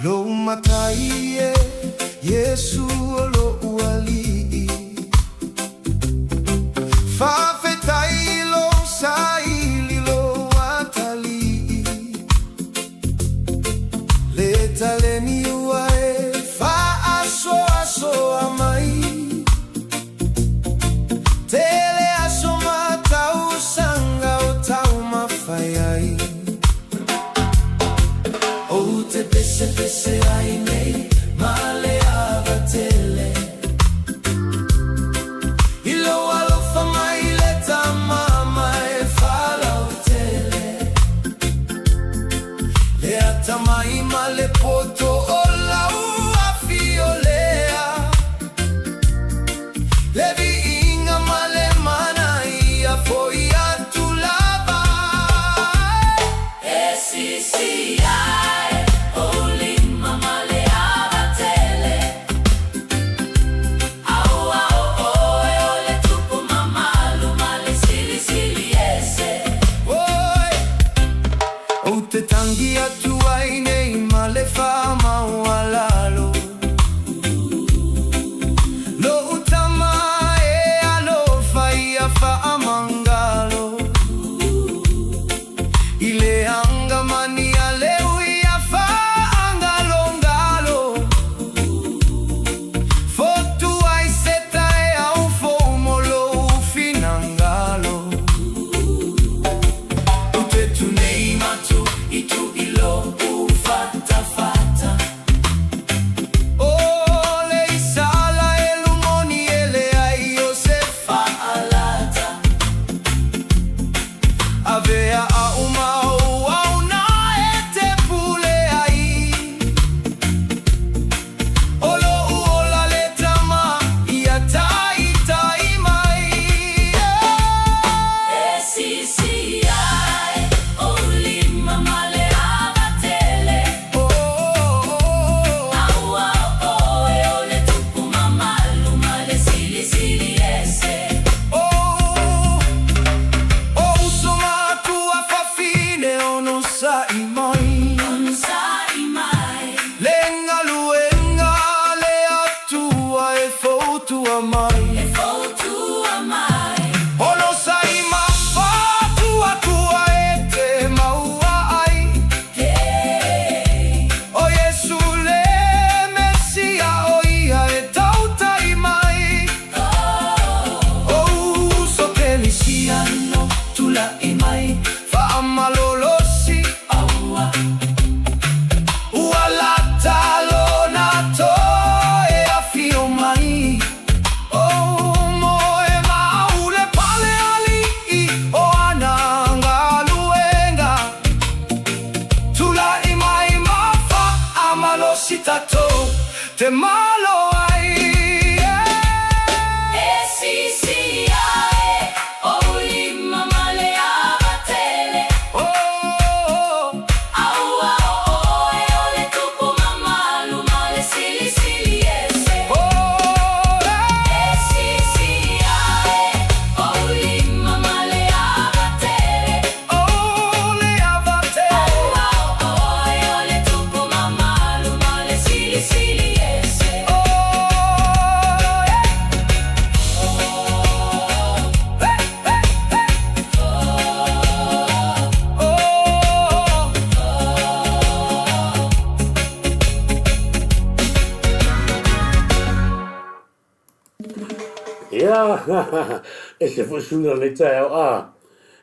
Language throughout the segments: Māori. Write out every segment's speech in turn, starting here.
Lo matai e Yesu lo uali fa fetai lo sai lo atali le taleni uae fa aso amai tele aso matau sanga o tau mafaiai o te pese ai nei male avatele ilo alofa mai le tamama e fala otele le atamai male poto o la ua fiolea le vi inga male mana ia foi atu lava e si ai oli mama le avatele au e ole tupu mama lu male sili ese oi o te tangi atu ai nei male fa maualalo lo utama e alo fai a fa amangalo ile anga mani ale ui a fa angalongalo fotu ai seta e au fomolo finangalo ute tu nei matu itu ilo ufata fata ole isala e lumoni ele ai Josefa alata avea a uma au na e te pule ai olo uola le tama ia tai mai e si ai oli mama le avatele au e ole tupu mama lu male sili ese soma tua fa fine o non sai mai lenga luenga le atua e fotua mai o non sai ma fa tua e te maua ai o Yesu le Messia o ia e tautai mai o so che li siano tu la mai fa amalolosi aua uala talona to e afio mai o moe maule pale ali o ananga luenga tu la mai ma fa amalosi tato te malo ai e si ai oli mama le avatele au e ole tupu mama lu male sili ese e si ai oli mama le avatele le avatele au e ole tupu mama lu male sili ese Ia, e se foi sunga le tai au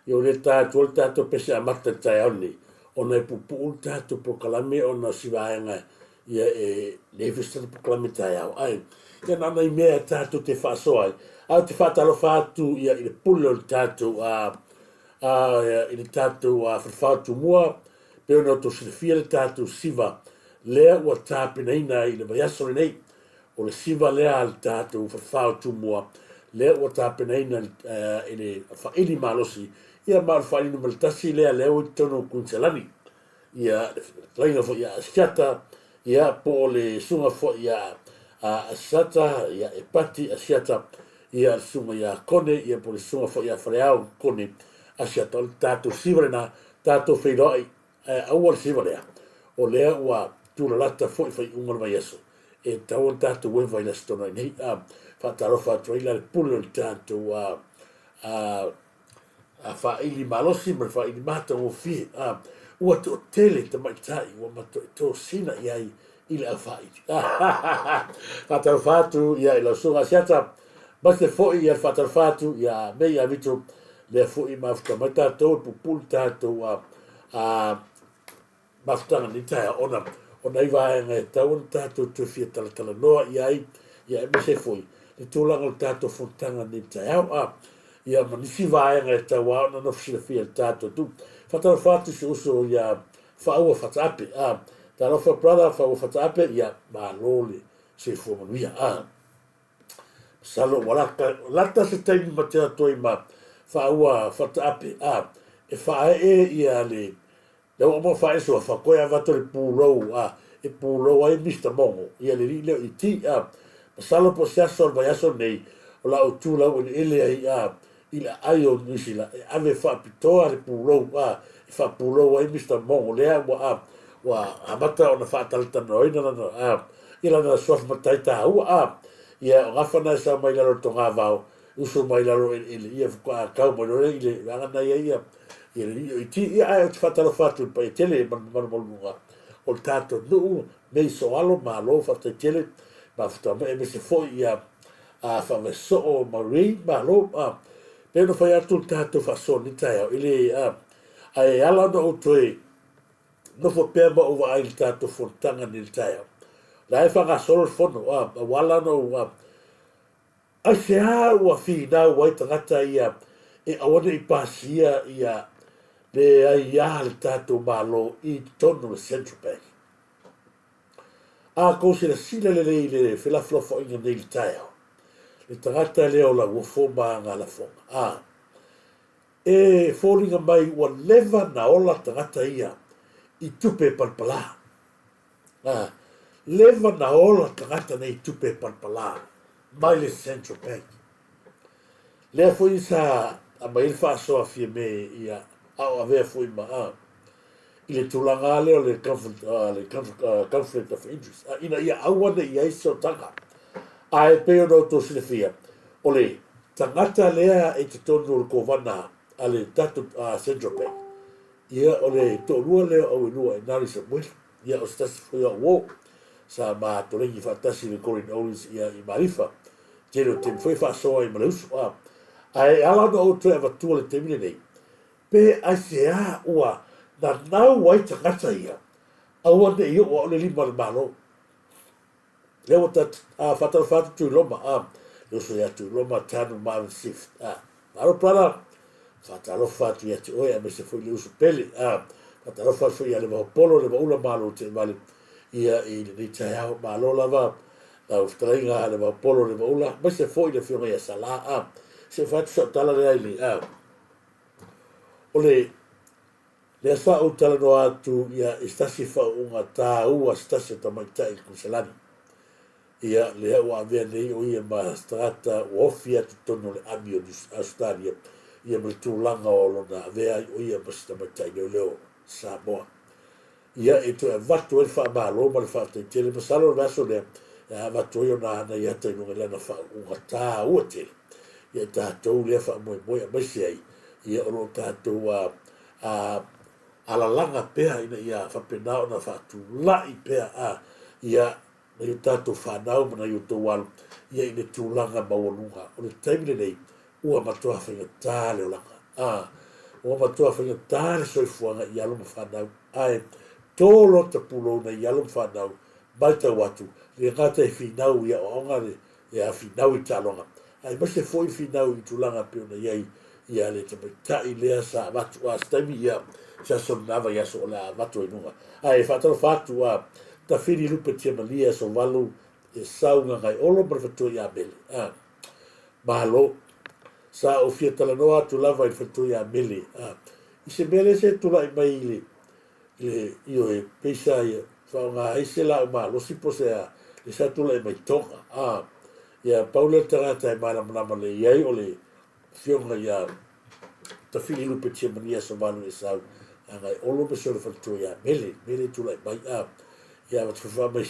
Io le tātou le tātou pese a mata tai au ni. Ona e pupu le tātou proklame ona sivaenga ia e nevistana proklame tai au ai. Ia nana I mea tātou te whaasoa ai. Au te whaatalo whaatu ia I le pule o le tātou I le tātou whawhautu mua. Peo no to silifia le tātou siva. Lea ua tāpina ina I le vaiaso nei. O le siva lea le tātou whawhautu mua. Lea ua tāpina ina I le whaili malosi. Ia maru whaili numeritasi lea leo I tono kunselani. Ia lainga fo ia asiata. Ia po le sunga fo ia asiata. Ia e pati asiata. Ia sunga ia kone. Ia po le sunga fo ia whareau kone. Asiata o le tātou siva le na tātou whairoi. Aua le siva lea. O lea ua tula lata foi fai unga mai aso e tau tatu we vai la stona nei fa taro fa trailer le pulo tanto a fa ili malosi ma fa ili mata o fi ua to tele te mai tai ua mato to sina iai ile a fa ili fa taro fatu ia ila sunga siata baste foi ia fa taro fatu ia mei a vitu le foi ma fta mai tato pupul tato maftanga ni tai ona iwa e tau tato tu fia tala noa iai ia e se foi le tūlanga o tātou fontanga ni tai au ia manisi vaenga e tau au na nofisina fia le tātou tu whatara whatu se uso ia whaua whataape tā rofa brother whaua whataape ia mālole se fuamanuia salo walaka lata se taimi matea toi ma whaua whataape e whae ia le leo o mo whae so whakoia vato le pūrou e pūrou ai Mr. Mongo ia le ri leo i ti salo po siaso vai aso nei o la o tu la o ele ai ila ai o nisila ave fa pitoa le puro fa puro ai Mr. Mongo le wa amata ona fa talta no ina ila na sof matai ta ia gafana sa mai la to VAO uso mai la ele ia ka mo no ile nga na ia ile ti ia fa talo fa tu pa tele man o tato no me so alo malo fa tele ma fta me se foi ia fa me so marine malo pero foi atu tato fa so ni tai ile ai ala no toi no fo pemba o vai tato fontanga ni tai la fa ga solo fono wala no a se o fi na wai tangata ia e awana i pasia ia le ai al tato malo i tono le central bank ko se la sila le fela flofo inga nei taio le tagata leo la ua foma nga la fonga e fōringa mai ua leva na ola tagata ia i tupe palpala leva na ola tagata nei tupe palpala mai le central bank lea foi sa a mai le faasoa fia me ia au avea foi ma i le tūlanga leo le conflict of interest. Ina ia awana i aiso tanga. E peo no tō sinefia. O le tangata lea e te tonu le kovana a le tatu Central Bank. Ia o le tōrua leo au inua e nari sa mwil. Ia o stasi fui a uo. Sa ma torengi whatasi le Corin Owens ia i marifa. Tēno te mwhoi whasoa i maleusu. E alano au tue avatua le temine nei. Pe ai se ua na nau wai tangata ia au ane i o le lima le malo leo ta whatara tu loma leo so ia tu loma tanu mawe sift aro prana whatara whatu ia te oe a me se fui le usu pele whatara whatu ia le polo le maula malo te mali ia i le ni tai au malo lava na uftaringa le polo le maula me se fui le whiunga ia sala se whatu sa tala le aili o le le fa o tala no atu ia estasi fa unga ta ua estasi ta mai tai kuselani ia le wa ave nei o ia ma strata o fia tono le amio di Australia ia me tu langa o lona ave o ia ma sta mai tai leo Samoa ia e to vatu el fa malo ma le fa te tele ma salo verso le vatu io na ia te no le na fa unga ta ua te ia ta to le fa mo ma sei ia o ta to ala langa pea ina ia whapenao na whatu lai pea ia na yu tātou whanau mana yu tō walu ia ina tūlanga mawanunga o le taimile nei ua matua whainga tāle o langa ua matua whainga tāle soifuanga i aluma whanau tōlo ta pulo na i aluma whanau mai tau atu le ngata e whinau ia o onga le ia whinau i tālonga mase foi whinau i tūlanga peo na iai ia le tamaitai lea sa watu staimi ia sa sonava ia so la watu inunga e whataro whatu ta whiri lupe tia malia so walu e saunga ngai olo mar whatu ia mele mahalo sa o fia talanoa tu lava i whatu ia mele i se mele se tula i mai le io e peisa ia whaunga eise la o mahalo sipo se le sa tula i mai tonga ia paula tarata e mana le iai o le fionga ia ta whiri lupe tia malia so walu e sau angai olo me sole fatu ia mele tula i mai ia wat fa mai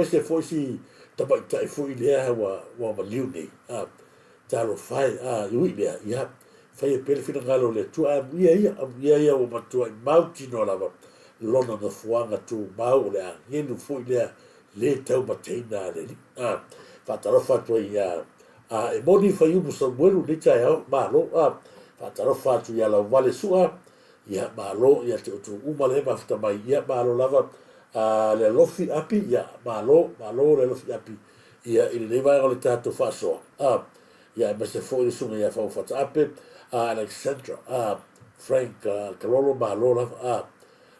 se foi si tapa tai foi le wa liu ni talo fai ui le ia fai pele fina ngalo le tu ia o matua mauti no lava lona na fuanga tu mau le ngenu foi le tau mateina le fa talo fa tu ia e moni fai umu sa mueru ni tai au malo fa talo fa tu ia la vale sua ia malo ia te tu umale mafta mai ia malo lava le lofi api ia malo le lofi api ia ili le vai le tato faso ia me se foi sunga ia fa fata ape Alexandra Frank Carolo malo la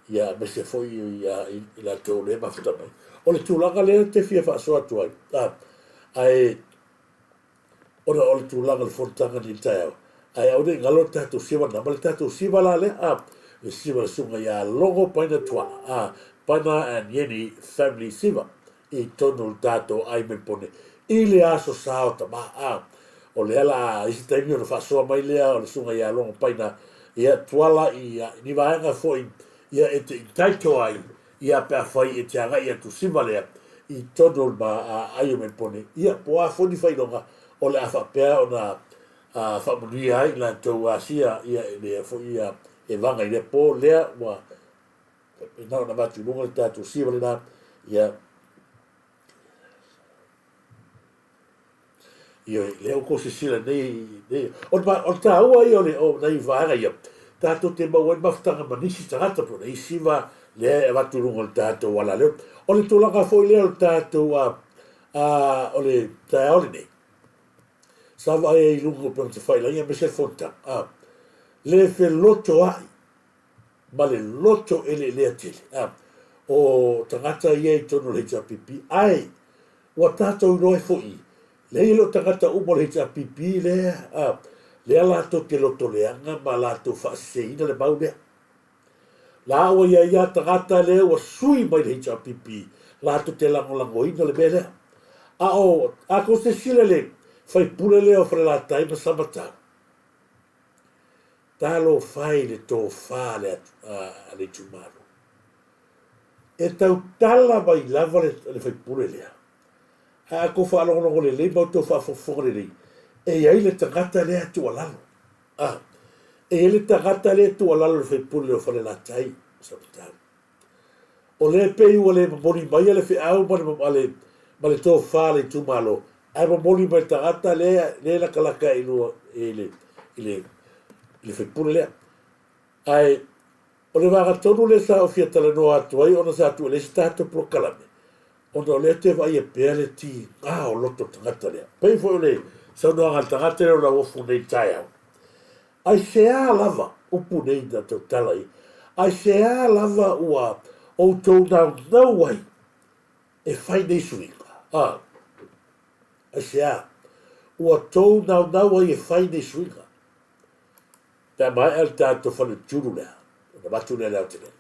ia me se foi ia ila to le mafta mai o le tulaga le te fia faso atu ai ora o le tulaga le fortanga ni tau ai au de ngalo tato siva na mal tato siva la le le siva sunga ia logo paina tua Pana and Yeni family siva I tono tato ai me pone I le aso sao tama o le ala isi taimi o na whasoa mai lea o le sunga ia longa paina ia tuala ia ni vaenga foi ia e te taito ai ia pea fai e te anga ia tu siva lea I tono ma ai me pone ia poa foni fai longa o le afa pea o na whamuni ai la tau asia ia le foi ia e vanga I le po lea wa na matu lunga tatu siva na ia le ko se sila nei o ta ua ia o nei vaga ia tatu te mau mafutanga manisi tangata po nei siva le matu lunga tatu wala le o le tulaga foi le o tatu o le taole nei sa vai lunga pe te fai la ia me se fonta le fe loto ai ma le loto ele le atele o tangata ia I tono le pipi ai wa tatou noi foi le ilo tangata umo le pipi le le ala to ke loto le anga ma la to fa seina le mau le la o ia tangata le o sui mai le pipi la to te lango ina le bele a ko se sile le fai pule le o fra la tai ma sabata talo fai le tō whāle le tumaro. E tau tala mai lava le whai pure lea. A ko whaalongo le le mau tō whafofore lei. E iai le tangata lea tua lalo. E le tangata lea tua lalo le whai pure leo whale la tai. O le pei ua le mamoni mai le whi au ma le tō whāle tumalo. A mamoni mai tangata lea la kalaka inua le fai pule lea. Ai, o le waga tonu le sa o fia tala noa atu ai, ona sa atu le stato pro kalame. Ona o le te vai e pea le ti, o loto tangata lea. Pei foi o le, sa noa ngal tangata lea o la wofu nei tai au. Ai se a lava, upu nei na tau talai, ai se a lava ua o tau nau wai, e fai nei suinga. Ai se a, ua tau nau wai e fai nei suinga. Ta mai el tato fa le tulu lea. Na matu lea lea tene.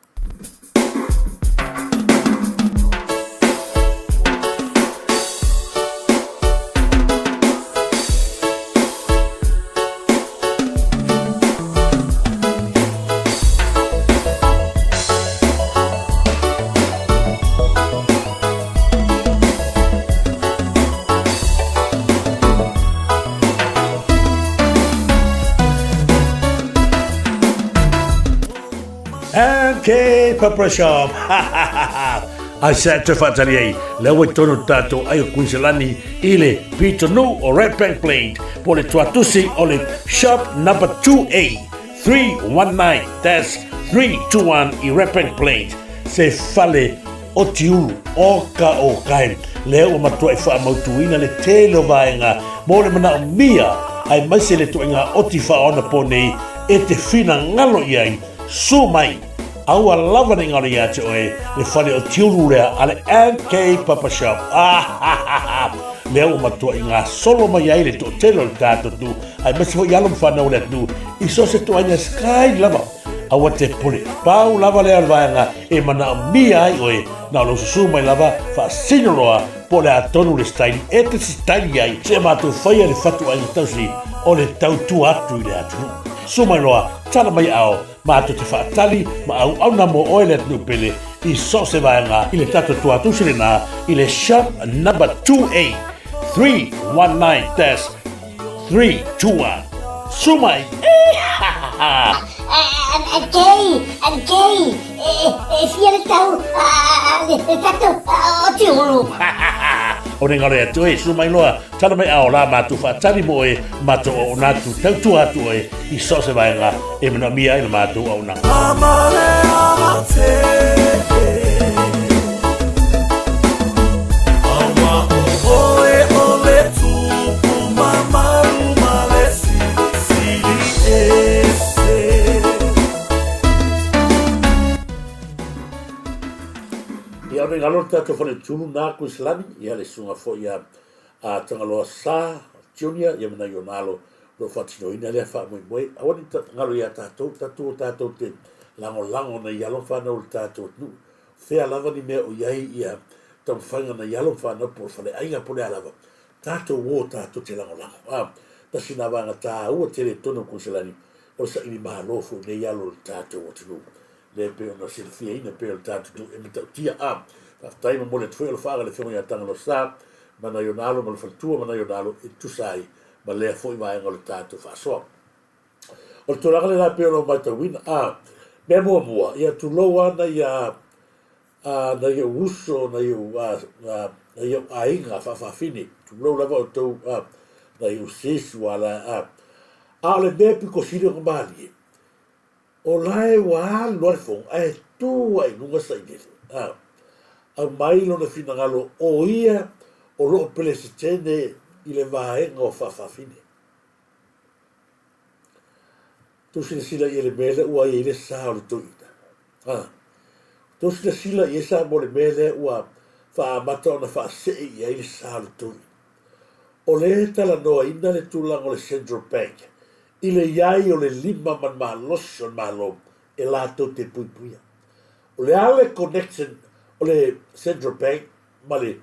Okay, Papa Shop. I said to Fatali, Lewe Tono Tato, Ayo Kunselani, Ile, Pito No, or Red Bank Plate, Pole Tuatusi, Ole, Shop number 2A, 319, that's 321, Red Bank Plate, Se Fale, Otiu, Oka Okain, Leo Matua Mautuina, Le Telo Vaenga, Mole Mana Mia, I Masele Tuinga, Otifa on the pony, Ete Fina Ngalo Yang, Sumai. Aua lava ni ngari ate oe, le whare o tiuru rea, ale NK Papa Shop. Leo matua I ngā solo mai ai le to telo le tātou tu, ai masi fo ialom whanau le tu, I so se to aina sky lava, aua te pule. Pau lava lea alvaanga, e mana mia ai oe, na lo susu mai lava, wha sinoroa, po le atonu le staili, e te si staili ai, se mātou whaia le whatu aina tausi, o le tau tu atu I le atu. Sumai loa, tala mai ao, ma to te whaatali, ma au na mo oe le atu pele, i so se vaenga i le tato tua tusilina i le shop number 28 319-321 sumai Kei, fia le tau, le tato, o te ulu. o ne ngare atu e sumai loa tana mai ao la matu whaatari mo e mato o natu tautu atu e i so se vaenga e mena mia i le matu au na ia me ngalo tato fale tulu na ku islami ia le sunga fo ia a tangaloa sa junior ia mena yonalo lo fatino ina le fa mo mo awani ngalo ia tato te lango na yalo fa no tato nu fe lava ni me o iai ia tam fanga na yalo fa no por fale ainga por lava tato wo tato te lango ta sina vanga ta o te le tono ku islami o sa ini malo fu ne yalo tato o tu le pe ona silfia ina pe o tato tu e meta tia tai mo le tfo le fara le fo ya tanga lo sa mana yonalo mo le fatua mana yonalo e tu sai ma le fo vai ngol tato fa so o to la le pe o mata win me mo ia tu lo ana ia na ia uso na ia ainga fa fini tu lo la vo to na ia sis wala le be pi cosire ko mali o lai wa lo fo ai tu ai nunga sai de a mai lo na fina ngalo o ia o lo pele se tene i le vaenga o fafafine. Tu sila i le mele ua i le sa o le tuina. Tu sila i sa mo le mele ua fa amata o na fa sei i le sa o le tuina. O le tala noa ina le tulang o le Central Bank i le iai o le 5 man malos o malo e lato te puipuia. O le ale connection o le Central Bank ma le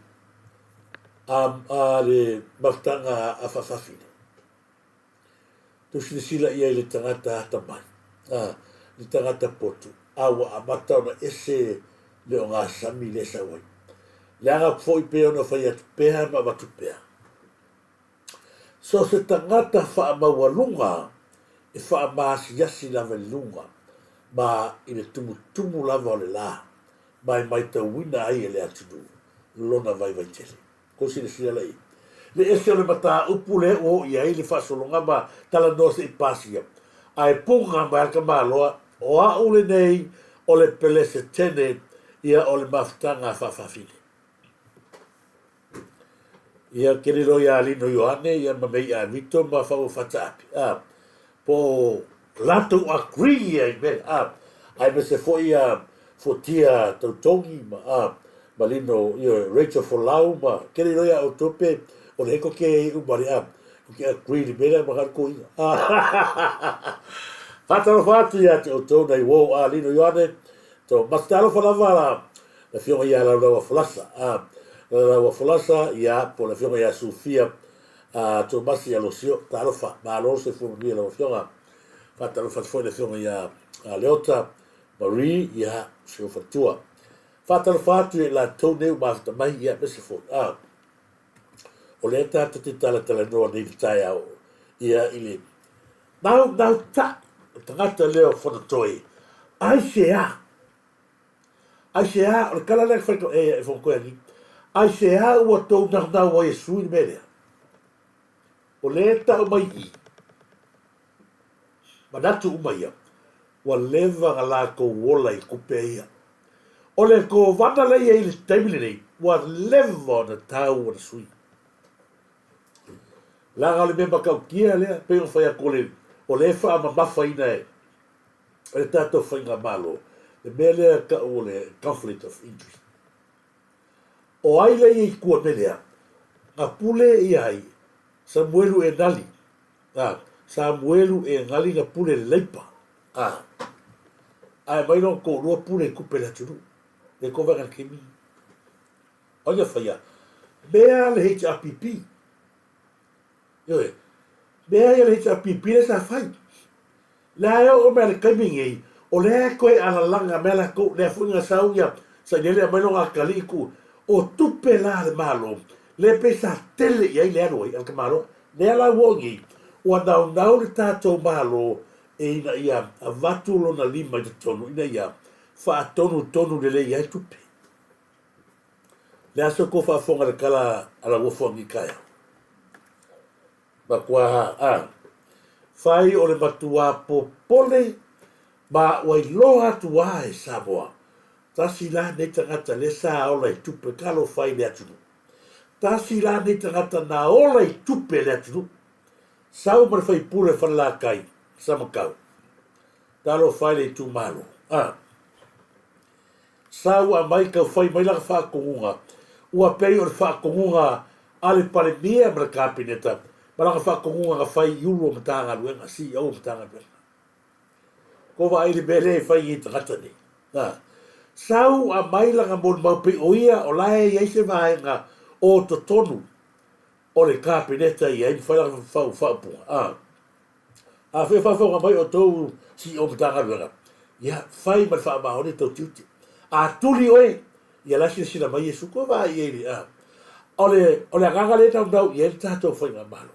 le maftanga a fafafine. Tu sila ia i le tangata hata mai. Le tangata potu. Awa amata ona ese le o ngā sami le sa wai. Le anga foi pe ona fai atu pēha ma watu pēha. So se tangata wha mawalunga e wha maasiasi lava lunga ma i le tumu lava o le la. Mai ta wina ai e le atu lona vai tele. Ko sila lai. Le ese o le mata upu le o i ai le whasolonga ma tala nose i pasia. Ai punga ma alka maloa o a ule nei o le pelese tene ia o le maftanga whawhawhine. Ia keriro ia alino Ioane ia mamei a mito ma whau whataapi. Po lato agree ai me. Ai me se fo ia fotia tautongi ma malino Rachel Folau ma keriro ia o tope o le heko ke umari ke agree ni mera ma ko ia fatalo fatu ia te o tau nei wo alino Ioane to mastalo falava la fiona ia la flasa la flasa ia po la fiona ia Sofia to masi ia losio talofa ma lo se fu mi la fiona fatalo fatu foi la fiona ia Leota Marie ia se fatua fatalo fatu la tau nei ma mai ia mese fu o le tata te tala noa ni tai au ia ili nau ta tangata leo fona toi ai sea o le kala le faito e fon ko ni ai sea o to na o e sui mele o le ta o mai i manatu mai o leva ala ko wola i kupeia o le ko vanda le i le taimile nei o leva na tau o sui la le memba ka kia le pe o fai akole o le fa ma mafa ina e tato fainga malo le mele ka o le conflict of interest o ai le i kua melea a pule i ai Samuelu e ngali Samuelu e ngali na pule le leipa ai mai no ko lua pule kupe la tunu le ko vanga kimi o ia faia mea le HRPP Yoe, mea ia le hita pipile sa fai. La o mea le kaimingi, o le koe ala langa mea la kou, le funga sau ia, sa nele mai no kali ku o tupe la le malo le pesa tele ia le alo al ka malo le ala wongi o nau le tatou malo e ina ia a vatu lona lima i te tonu ina ia fa tonu le le ia tupe le aso ko fa fonga le kala ala wo fongi kaya ba kwa fai o le matua popole ba wai loa tua e Samoa tasi la ne tangata le sa ola i tupe kalo fai le atunu tasi la ne tangata na ola i tupe le atunu sau mar fai pule whala kai samakau talo fai le tu malo sau a mai kau fai mai laka whaakongunga ua pei o le whaakongunga ale pale mea mara kapineta ma laka whaakongunga ka fai iulu o matanga luenga si au matanga luenga ko wa aile bele fai i tangata ni sau a mai laka mon mau pe o ia o lae i eise vaenga o to tonu o le kapineta i ai fai laka whaapunga a fe fa fa mai o tou si o matanga luenga ia fai ma whaamahone tau tiuti a tuli oe ia lasi sina mai e suko va i eri ole agaga le tau dau i e tatou fai ngā malo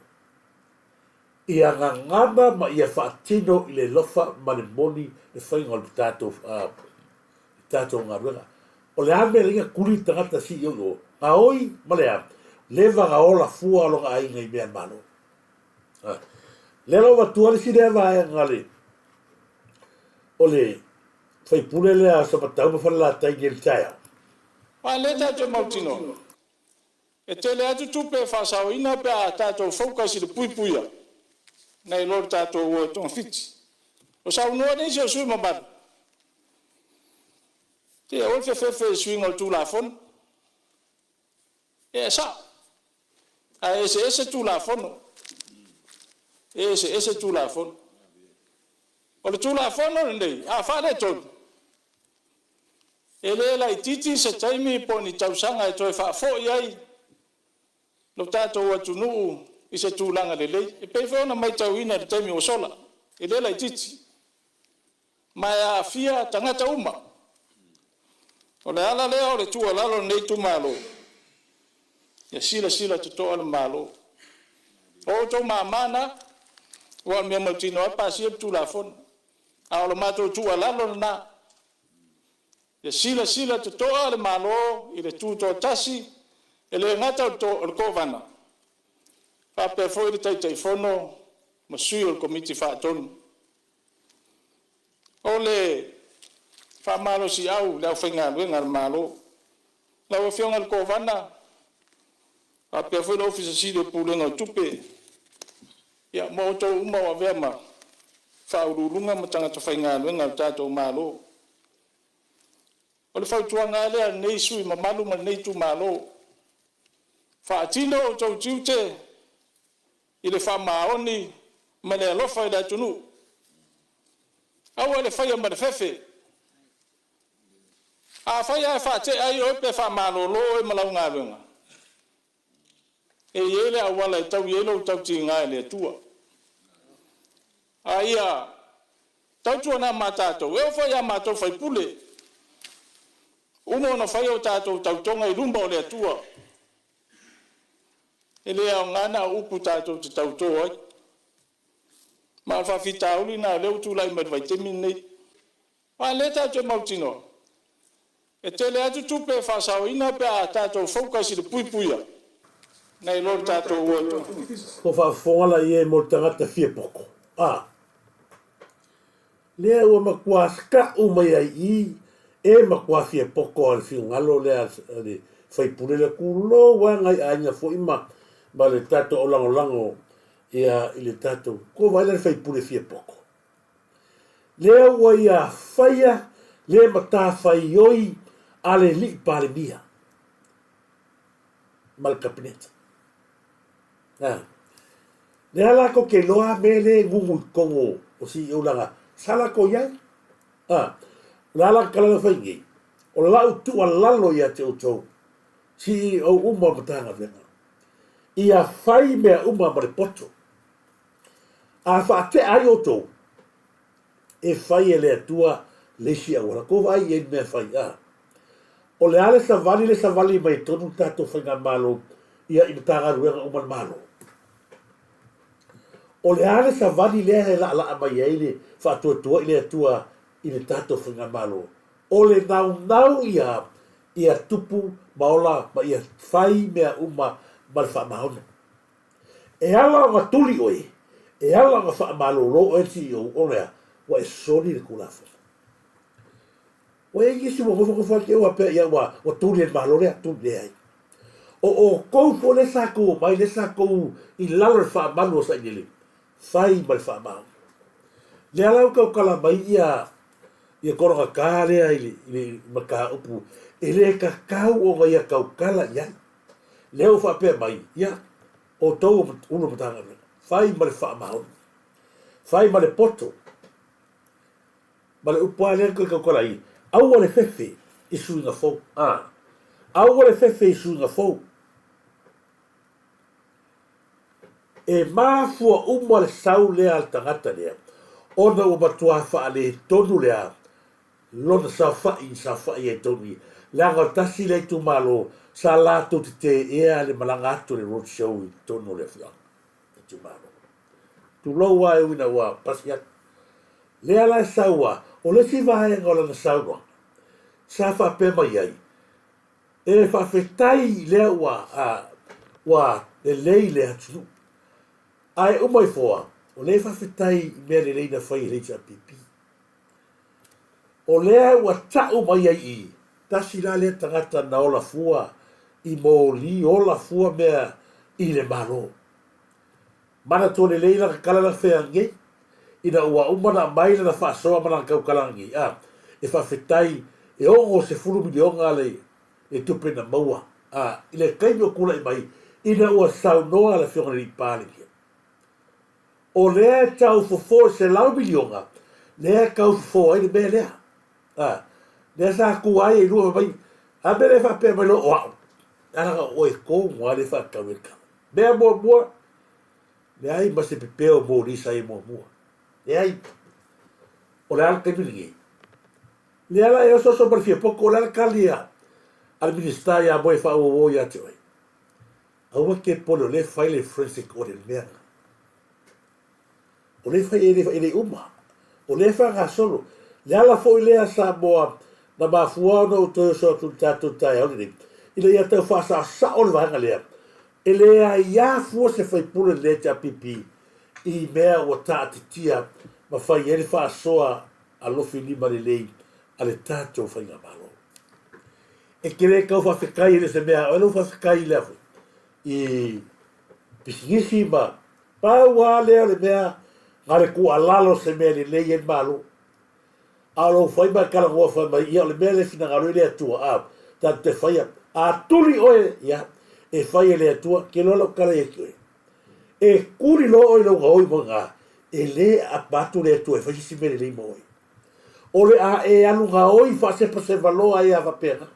ia ngangama ma ia whaatino i le lofa ma le moni le fai ngā le tatou ngā ruenga o le ame ringa kuri tangata si i o a oi ma le leva ga ola fua longa ai ngai mea malo le lo tuari si le va ngale ole fai pule le a sa matau ma fala tai ngel taia wa le tatou mautino e tele atu tupe fasao ina pe a tatou focus i le puipuia nei lor tatou o ton fiti o sa no nei se sui ma bat te o fe sui ngol tu la fon e sa a ese tu la fon ese tu la fon o le tu la fon nei a fa le ton ele la titi se taimi poni tausanga e toi fa fo iai lo tato wa tunu i se tulanga lele e pe fo na mai tauina de taimi o sola ele la titi mai a fia tangata uma o le ala le o le tu ala lo nei tu malo ya sila to al malo o to mamana wa mi matino a pasi tu la fon a lo mato tu ala lo na ya sila to al malo i le tu to tasi ele ngata to o ko vana pa pe foi de tai fono ma sui o komiti fa ton ole fa malo si au la fenga luenga malo la o fiona ko vana pa pe foi no office si de pulenga tupe ya mo to uma wa vema fa urulunga matanga to fenga luenga tato malo ole fa tuanga le nei sui ma malu ma nei tu malo fa tino to tiute ile fa maoni ma le lo fa da tunu awale fa ya ma fefe a fa ya fa te ai o pe fa malo lo e ma la nga benga e yele awala tau yelo tau tinga le tua aia tau tu na mata to e fa ya mato fa pule uno no fa yo tato tau tonga i rumba le tua ele a ngana upu tato te tau toa ma fa fitauli na le utu lai mai te minne wa le tato mautino e tele atu tupe fa sao ina pe a tato focus i puipuia nei lor tato o ko fa fonga ia mo tangata fie poko le o ma kwaska o mai ai e ma kwa fie poko al fi ngalo le fai pule le kulo wa ngai anya fo ima ma le tato o lango ia i le tato ko vai le fai pule fie poko le o ia faia le mata fai oi ale li pale mia mal kabinete le ala ko ke loa mele ngungu kongo o si o langa sala ko ia lala kala fai ngi o la tu alalo ia te uto si o uma matanga venga ia fai me uma mare poto a fa te ai oto e fai ele tua lesi agora ko vai e me fai O le ale sa vali mai tonu tatou whainga malo ia ina tagaruenga o man malo. O le ale sa vali lea he la mai eile whaatua i le atua i le tatou whainga malo. O le nau ia tupu maola ma ia whai mea uma ma le whaamahona. E ala nga tuli oe, e ala nga whaamalo ro e ti o onea, wa e soni le kulafa. O e ngisi mo whakawhake ua pia ia wa tuli e malo lea, tuli e ai. O kou po le sako, mai le sako i lalo le whaamalo sa inile, whai ma le whaamahona. Le ala kau kala mai ia koronga kā lea i maka upu, e le kakau o ga ia kau kala ia. Leo whapea mai, ia, o tau uno matanga me. Whai ma le whaamahona. Whai ma le poto. Ma le upua lea kau kala i. Aua le fefe i suinga fau. Aua le fefe i suinga fau. E mafua uma le sau lea al tangata lea. Ona o matua wha le tonu lea. Lona sa whai e toni. Langa tasi le tu malo. Sa lato te ea le malanga atu le road show i tonu le whia. E tu malo. Tu loa e wina wa pasiat. Lea la saua. O le si vahe ngola na saua. Sa wha mai ai. E le whawhetai lea wa le lei le atu. Ai umai foa. O le whawhetai mea le leina whai reita pipi. O lea ua tau mai ai i. Tasi la lea tangata na ola fua. I mo li ola fua mea i le malo. Mana tō le leila ka kalala whea nge. Ina ua umana maila na whaasoa mana kau kalala nge. E whawhetai e ongo se fulu milionga le tupe na maua. I le kaimi o kula i mai. Ina ua saunoa le whionga li pāle kia. O lea tau fofo se lau milionga. Lea kau fofo ai le mea lea. Lea sa kuai e lua mai. A mele whapea mai lo oau. Ana o e ko mo ale fa kaweka. Mea mua. Le ai ma se pepeo mo risa e mua. Le ai. O le ala kemilingi. Le ala e oso parfia poko o le ala kalia. Al ministra ya mo e fa o ya te oi. Aua ke polo le fai le forensic o le mea. O le fai ele uma. O le fa ga solo. Le ala fo ile sa moa na mafua no to so tu tai o le. Ila ia tau whaasa sa o le wahanga lea. E lea ia fua se whai pule le te apipi i mea o tātitia ma whai ere whaasoa a lofi lima le lei a le tātou whai ngā malo. E kere kau whawhekai le se mea, o elu whawhekai lea whi. I pisingisi ma pau a lea le mea ngare ku alalo se mea le lei en malo. Alo whai mai karangoa whai mai ia le mea le fina ngaro lea tua a tātou te whai a tuli oe, ia, e whai e lea tua, ke lola o kara e koe. E kuri lo oi lauga oi mo ngā, e le a patu lea tua, e whai si mele lei mo oi. O le a e anu ngā oi, wha sepa se valoa e a wapena.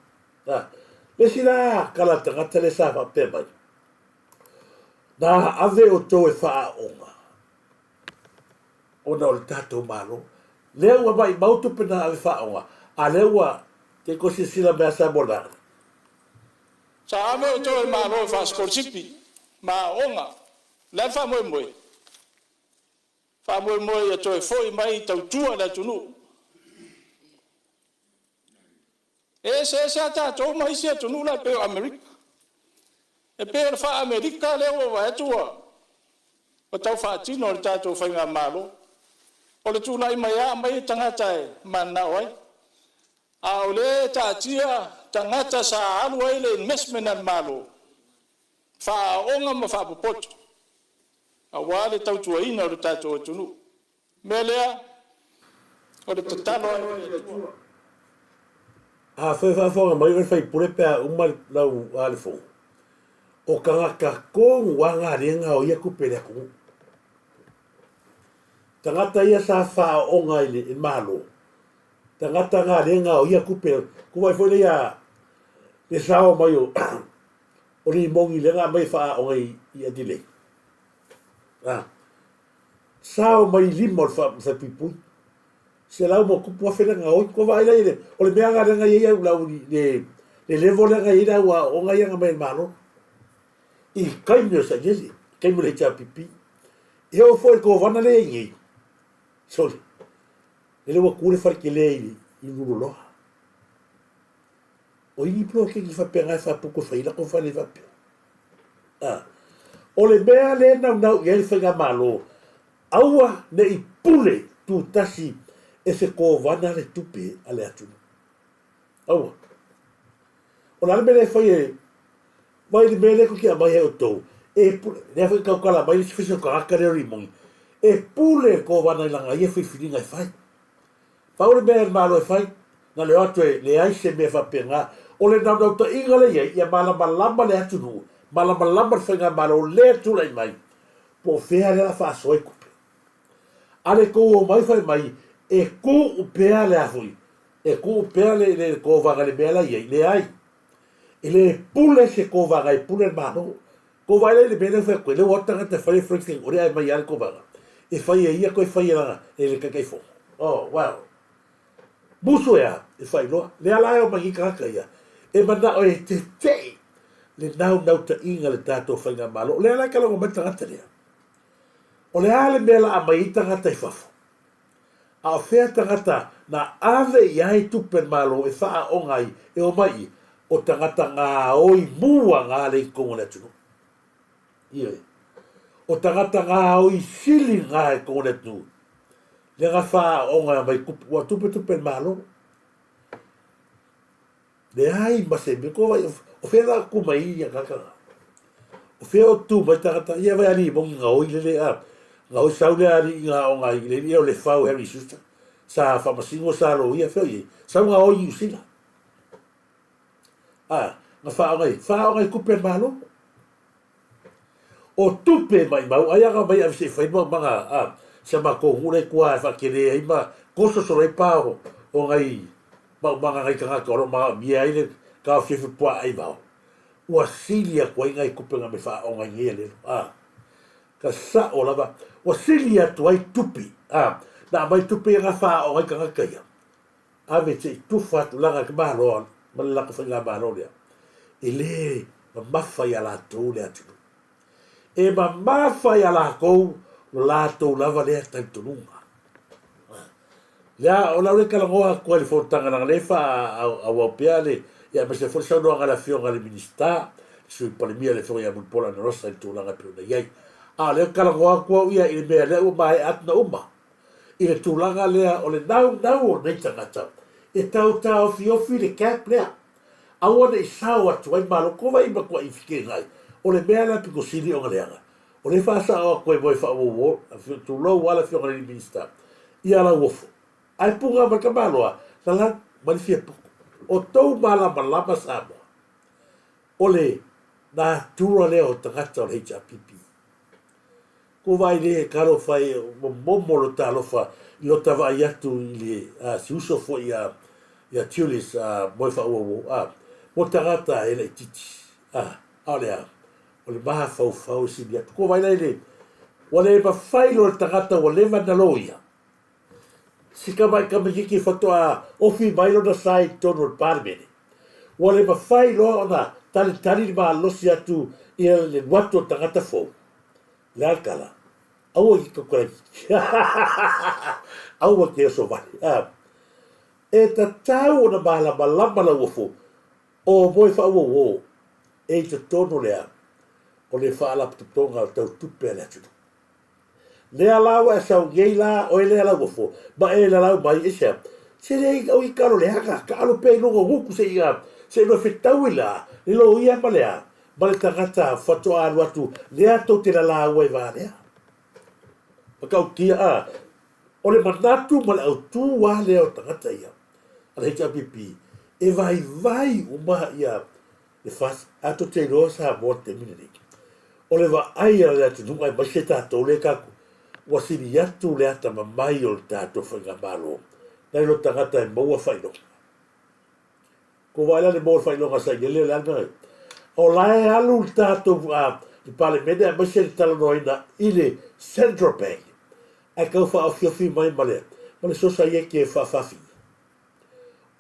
Le si la kala tangata le sa wapena mai. Nā ave o tō e wha a onga. O na o le tātou malo. Lea ua mai mautu pena ave wha a onga. A lea ua, te kosi sila mea sa molana. Sa ame o tō e malo e whaasporsipi, ma onga, le wha moe. Wha moe e tō e foi mai tau tua le tunu. E se ata tō mai se tunu la peo Amerika. E peo wha Amerika leo wa etua. O tau wha tino le tātou whainga malo. O le tūlai mai a mai tangata e mana oai. A o le tātia tangata sa alu ai le investment al malo. Wha onga ma wha popoto. A wale tau tua ina o le tātou tunu. Me lea, o le tatalo ai. A whawhawhanga mai o whai pure pēr umar lau ale fō. O ka ngaka kōngu wa ngā renga o ia kupere aku. Tangata ia sa wha onga i le malo. Tangata ngā renga o ia kupere. Kuwai fōi le ia le sao mai o o ni mongi le ngā mai wha onga i adile. Sao mai lima o wha pipui. Se lau mo kupu a whenanga oi, ko vai lai le, o le mea ngā renga ia lau le le levo le ngai ina wa o ngai anga mai malo I kai mo sa yesi kai mo le cha pipi e o foi ko vana le ngi sol le wa kule far ke le I lulu lo o I pro ke ki fa penga fa puko fa ila ko fa le fa pe o le mea le na ye fa ga malo aua ne I pule tu tasi e se ko vana le tupe ale atu aua o la me le fa ye mai le mele ko kia mai o tau e ne fa ka kala mai se fiso ka ka le rimong e pule ko vana langa ye fi filinga e fai pa o le mele malo e fai na le atu le ai se me fa penga o le na ta inga le ye ia mala malamba le atu nu mala malamba fa nga malo le tu le mai po fea le fa so e kupe ale ko o mai fa mai e ko o pea le afui e ko o pea le ko vanga le mela ye le ai ele pule se ko va gai pule mano ko va le bene fa ko le wata te fa freaking ore ai mai al ko va e fa ia ko fa ia ele ka kai fo oh wow buso ya e fa lo le ala o mai ka ka ia e manda o te le nau ta inga le tato fa nga malo le ala ka lo mata ta le o le ale mela a mai ta ta fa a oferta gata na ave ia i tupe malo e fa o ngai e o mai o tangata ngā oi mua ngā le kongo le tunu. Ie. O tangata ngā oi sili ngā e kongo le tunu. Le ngā wha o ngā mai kupu wa tupe malo. Le ai mase me ko vai o whera kumai ia kakanga. O whera o tu mai tangata ia vai ani mongi ngā oi le a. Ngā oi saule ani ngā o ngā i le ia o le whau heri susta. Sa whamasingo sa lo ia wheo ie. Sau ngā oi usila. Na fa ngai kupe malo o tupe mai mau ai aga mai se fai manga se ma ko hule kwa fa kere ai ma ko so re pa o ngai manga ngai ka ko ma mi ai le ka fi po ai ba o silia ko ngai kupe ngai fa o ngai ele ka sa o lava o silia tu ai tupi na mai tupi nga fa o ngai ka ka ia ave te tu fa tu la ka ba lo ma la ka fa la ba lo ele ma mafa ya la to le atu e ma mafa ya la ko la to lava le ta tunga ya o la le kala ngoa ko le fotanga na le fa a wa piale ya me se fo so no ala fio ala minista su pa le mia le fo ya bu pola no rosa to la pe na ye le kala ngoa ko ia ile me le o mai at na uma ile tu la le o le nau o ne tanga e tau fi le cap le aua ne sao atu ai malo ko vai ma ko i fike ngai o le mea la piko sili o ngaleanga o le fasa o koe moi fa o tu lo wala fi o ngale minista ia la wofo ai punga ma ka maloa la la malifia o tou mala malama sama o le na tura le o tangata o le HRPP ko vai le karo fai momo lo talo fa lo tava iatu ili si uso fo ia tulis moi fa o mo tangata e le titi alea o le maha fau si bia ko vai le wale pa fai lo tangata o le vanaloia si ka mai ki foto o fi mai lo da sai tono parmene wale pa fai lo na tali ma lo si atu ia le wato tangata fo le alcala au ki ko kore au ke so vai e ta tau na bala la wofo o moi fa wo e te tono lea o le fa ala tonga tau tupe le atu le ala wa sa ngeila o le ala wofo ba e la mai e se le o I karo le haka ka alo pe no go se ia se no fitawila le lo ia malea ba le tangata foto a watu le ato te la wa va le pa ka kia o le manatu mal au tu wa le o tangata ia ala HRPP e vai uma ia le fas ato te rosa morte mineri o le va ai ala tu nunga ba se tato le ka wa sini atu le ata mai o tato fanga malo dai lo tangata e mo fa ino ko vai la le mo fa ino ga sa gele la no o la e alu tato di pale mede ba se talo no ina ile central bank e ka fa o fio fi mai male so sa ye ke fa fi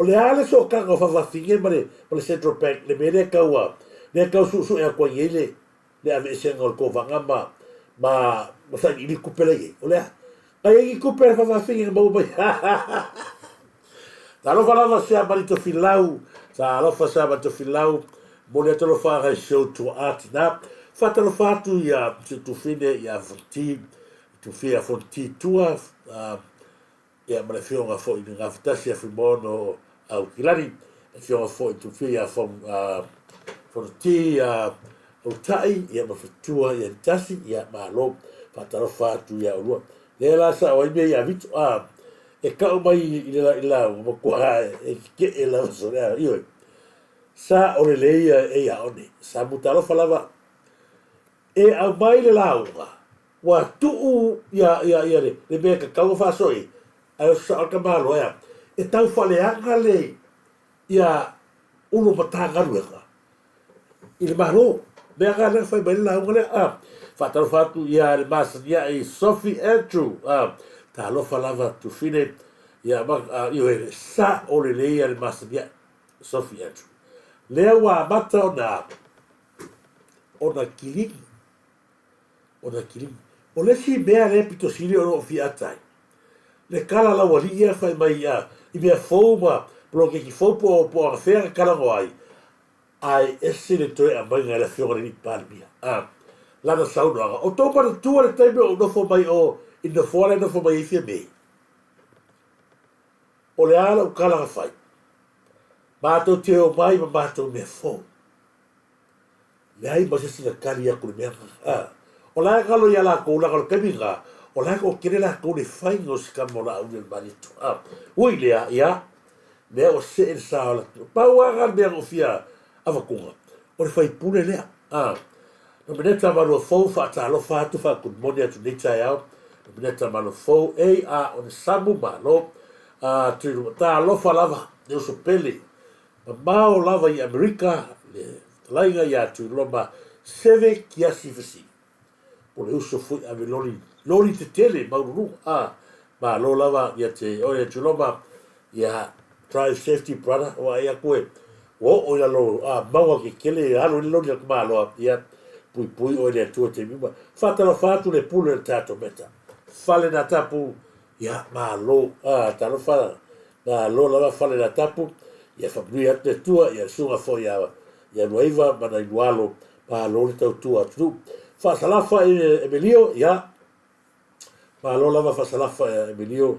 O le ale so kanga whawawhinge ma le Central Bank le mene kaua. Le kau su e a kwa iele le ave senga o le kovanga ma sa ili kupele ye. O lea. Ai i kupele whawawhinge mau mai. Ta alofa lava sea marito filau. Ta alofa sea marito filau. Mo le atalo whaga show to art na. Fatalo fatu ia tu fine ia fonti. Tu fia fonti tua. Ia male fionga fo i nga ftasi a fimono au kilari. Fionga fo i tu fia fonti au tai. Ia ma fatua ia tasi. Ia ma alo. Fatalo fatu ia urua. Le la sa o ime ia vitu. E kau mai i la ma kua e ke e la sorea. Ioi. Sa o le leia e ia one. Sa mutalo falava. E au mai le launga. Wa tuu ia le mea ka kau whasoi. Ai o sa alka malo ea. E tau whaleanga le ia uno matangaru eka. I le malo. Mea ka le whai mai le launga le. Whataro whatu ia le masania i Sophie Andrew. Ta alofa lava tu fine. Ia ioi sa o le leia le masania Sophie Andrew. Lea wa mata ona kilingi. Ona kilingi. O le si mea le pito sili o no fiatai. Le kala la wali ia fai mai i mea fau ma bloke ki fau po a whea kala ngoai. Ai esi le toe a mai ngai la whionga ni palmia. Lana saunoanga. O tō pana tua le taime o nofo mai o ina fōle nofo mai i fia mei. O le ala u kala ka fai. Mātou te o mai ma mātou mea fō. Le ai ma sesi na kari aku le mea. O lai kalo ia la kou laka le kaminga. O lai ko kere la kou le whaingo si kamo la au le manitu. Ui lea, ia. Lea o se e sa o la. Pau aga mea o fia awakunga. O le whai pune lea. Na meneta manu o fōu whaata alo whaatu whaakun moni atu neita e au. Na meneta manu o fōu e a o ne samu malo. Tui ta alo whalava. Ne o so pele. Ma mao lava i Amerika, le talaiga ia tu loma seve kiasi fasi. O le uso fui ave lori te tele, maururu, ma lo lava ia te oia tu loma, ia drive safety brother, o ia koe, o ia lo, maua ke kele, alo ni lori ak maa loa, ia pui o ia tua te mima. Fatala fatu le pule le tato meta. Fale na tapu, ia maa lo, talo fala, ma lo lava fale na tapu, ia whabrui ate tua, ia sunga fo ia nuaiva, mana i nualo, pa lo le tau tua atu. Whasalafa e Emilio, ia, pa lo lava whasalafa e Emilio,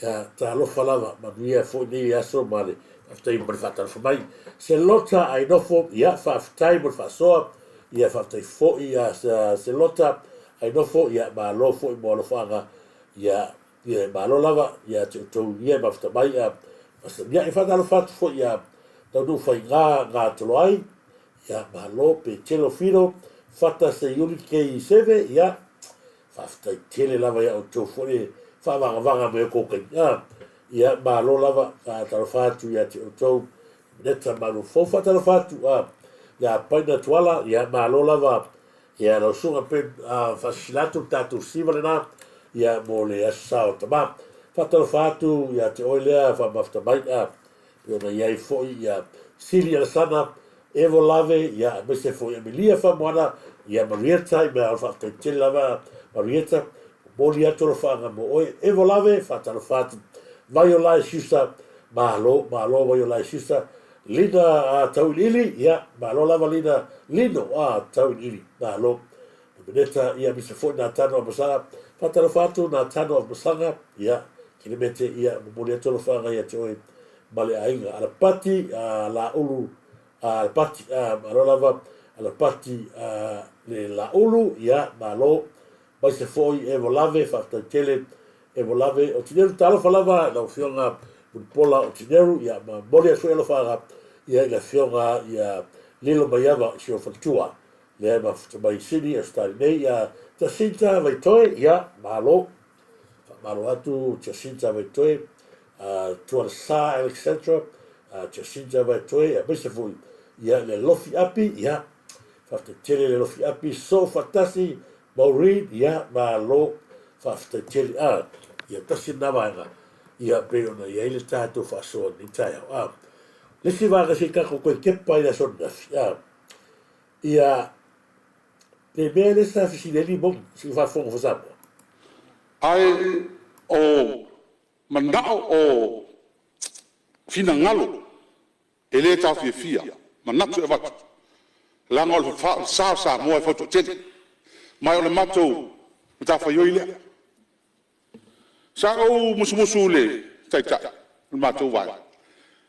ia ta alofa lava, manuia fo ni aso, male, aftai mo le whatalafa mai. Se lota ai nofo, ia, whaftai mo le whasoa, ia whaftai fo ia, se lota ai nofo, ia, ma lo fo i mo alofanga, ia, ma lo lava, ia, tau ia, mafta mai, ia e whakalo whatu fo ia tau nu whai ngā tolo ai ia mahalo pe telo whiro whata se yuri kei seve ia whaftai tele lava ia o tau fo e whawanga me o kokai ia mahalo lava talo whatu ia te o tau neta maru fo whatalo whatu ia paina tuala ia mahalo lava ia lau sunga pen whasilatu tatu siwale nā ia mo le asao tamā Fatalo fatu ia te oilea fa mafta mai Pena iai foi ia sili ala sana Evo lave ia mese foi Emilia fa moana ia Marieta i mea alfa te tele lava Marieta moli atu lo whaanga mo oi Evo lave fatalo fatu vai o lai siusa mahalo vai o lai siusa Lina tau ili ia mahalo lava lino tau ili mahalo Meneta ia mese foi na tano a masanga Fatalo fatu na tano a masanga ia Kine mete ia mumuri atolo whanga ia te oi male ainga. Ala pati la ulu, ala pati marolava, ala pati le la ulu ia malo. Mai se foi evo lave, whaftai tele evo lave. O tineru talo whalava, lau whionga pola o tineru ia ma mori asu elo whanga ia ila whionga ia lilo mai ava si o whantua. Lea ma mai sini a stari nei ia ta sinta vai toe ia malo. Malo atu Jacinta vai toe tuara sa Alexandra Jacinta vai toe a mese fui ia le lofi api ia fafte tele le lofi api so fatasi Maureen ia malo fafte tele ia tasi na vaenga ia pe ona ia ile tātou whaasoa ni tai au. Le si wāga si kako koe kepa i la sona ia le mea le sa fisi le li mong si whaafonga whasapo. Ai o manao o fina ngalo e le tau fia manatu e watu langa o le sa moa e whautu tene mai o le matou ta whaioi lea sa o musu le taitai le matou wai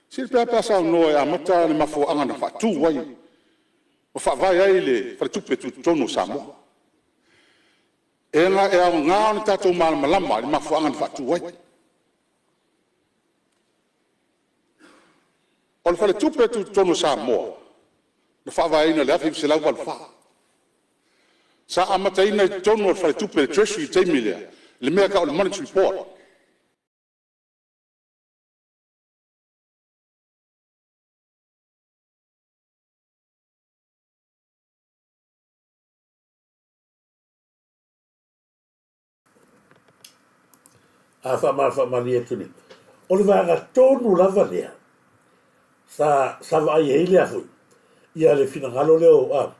si le pēpea sa no e amata le mafo anga na whatu wai o whawai ai le whatupe tu tono Samoa e nga e au ngā ni tātou malama le mafo anga na whatu wai o le whatupe tu tono Samoa na whawai ina le afi se lau wha sa amata ina i tono o le whatupe le treasury teimi lea le mea ka o le monetary report a whamani e tuni. O le wāga tōnu lava lea, sa vai e lea hui, ia le fina ngalo leo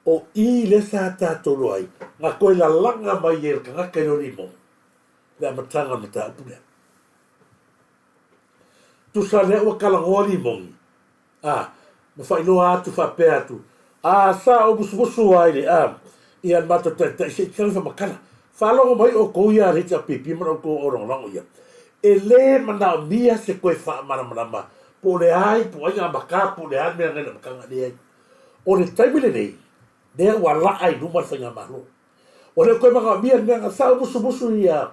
o I le sa tātolo ai, ngā koe la langa mai e ka ngaka i rori mo, le amatanga na tā upulea. Tu sa lea ua kalangoa mongi, ma whainoa atu whapea atu, sa o musu ai le, ia mato tai se kalifa makana, whalongo mai o kou ia rita pipi mana o kou orongo ia. E le mana mia se koe wha mana po le ai, po ai ngā maka, po le ai mea ngana makanga le ai. O le taimile nei, nea ua la ai numar whainga mahlo. O le koe manga mia mea ngā sao musu ia,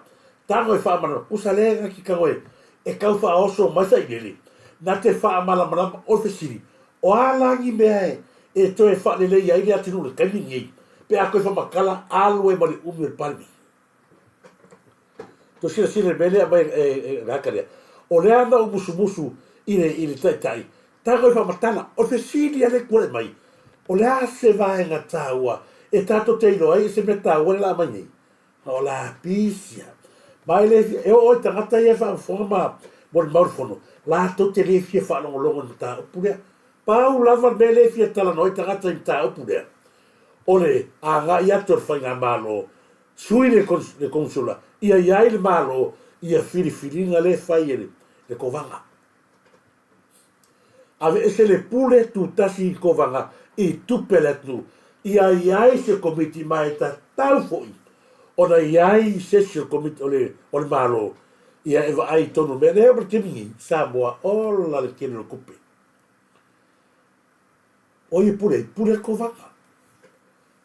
tango e wha mana, usa le ngaki kangoe, e kau wha oso maisa i nele, na te wha mana o fesiri, o alangi mea e to e wha lele ia ile atinu le kaimingi pe a koe wha makala alo e mali umi el palmi. To sila mele a mai rakaria. O le ana o musu i le tai. Ta koe wha matala, o fesiri ale kule mai, o le a se vaenga tāua, e tato teino ai, se me tāua le la mai nei. O la pisia. Mai le, e o tangata ia wha whonga mo le maurifono, la to te le fia wha longo na tā upulea. Pau lava me le fia tala noi tangata i tā upulea. O le, a ngā i ator whainga malo, sui le konsula, ia iai le malo, ia whiriwhiringa le whai le kovanga. Ave ese le pule tu tasi i kovanga, i tupele tu, ia iai se komiti mai ta tau foi. Ona iai sesio komiti o le malo, ia eva ai tonu me, ne eba timingi, Samoa, ola le kene lo kupe. O i pule kovanga.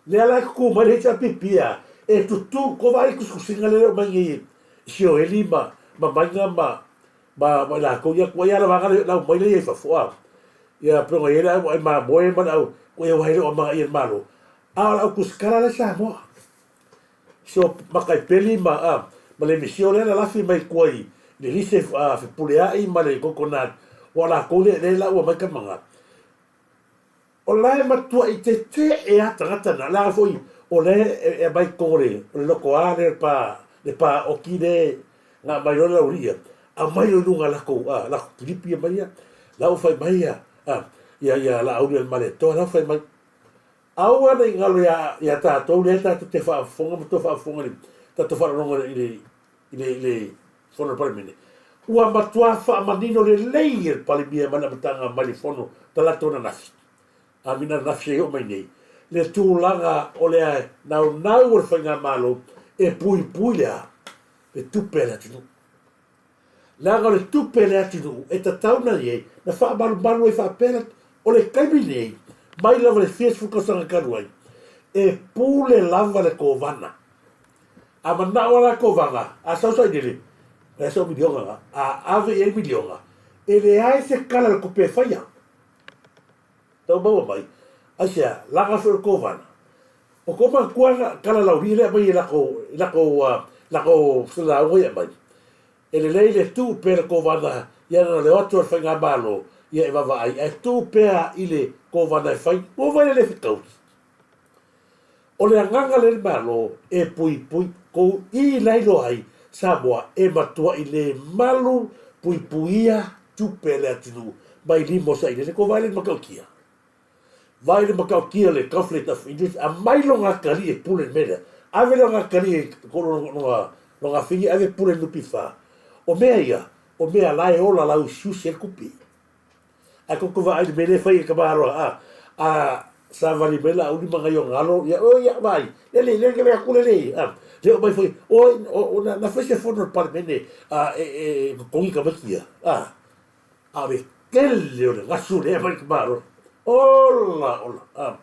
Le ala ku mai le pipia, e tutu kovai kuskusinga le mai sio elima, manga ma la ko ya ko ya la vaga la mai le fa foa. Ya pero era ma boe ma au ko ya vai o ma ir malo. Ala kuskala le Samoa. So makai peli ma le misio le la fi mai koi. Le lise fe pulea I ma le coconut. Wala ko le la o mai ka manga. O lai matua I te e atangata na la foi o le e mai kore o le loko a le pa o kine nga mai o la uria a mai o lunga la ko la pilipi e mai la o fai mai ia la auria le male to la fai mai au ana ingalo ia tatou le tatou te whaafonga mo to whaafonga ni tatou whaaronga le fono parimene ua matua whaamanino le leir palimia mana matanga mai fono talato na nasi a mina nafse o mai nei le tūlanga o lea nau o le whainga malo e pui lea le tupe le atinu. Langa le tupe le atinu e ta tauna ni na wha malu e wha pera o le kaimi nei mai lava le fies fukasanga karuai e pule lava le kovana. A manao la kovanga a sausa nile e sau milionga a ave e milionga e le ai se kala le kupe whaia. Tau maua mai asia laga fo kovana o koma kuana kala laurire mai lako sala o ia mai ele leile tu per kovana ia na le otro fanga malo ia va vai e tu per ile kovana fai o vai le ficou o le nganga le malo e pui ko I lailo ai Samoa e matua i le malu puipuia tupe le atinu mai limo sa i le ko vai le makaukia. Vai le makaukia le conflict of interest a mai longa kari e pule mele. Ave longa kari e longa fingi ave pule nupi fa. O mea ia, o mea lai ola lau siusi e kupi. A koko va ai mele fai e kamaro a sa vali mela uni mga yung ngalo ya o ya vai le akule le le o mai foi o na fese fono par mene kongi kamakia ave kelle o le gasure vai kamaro ola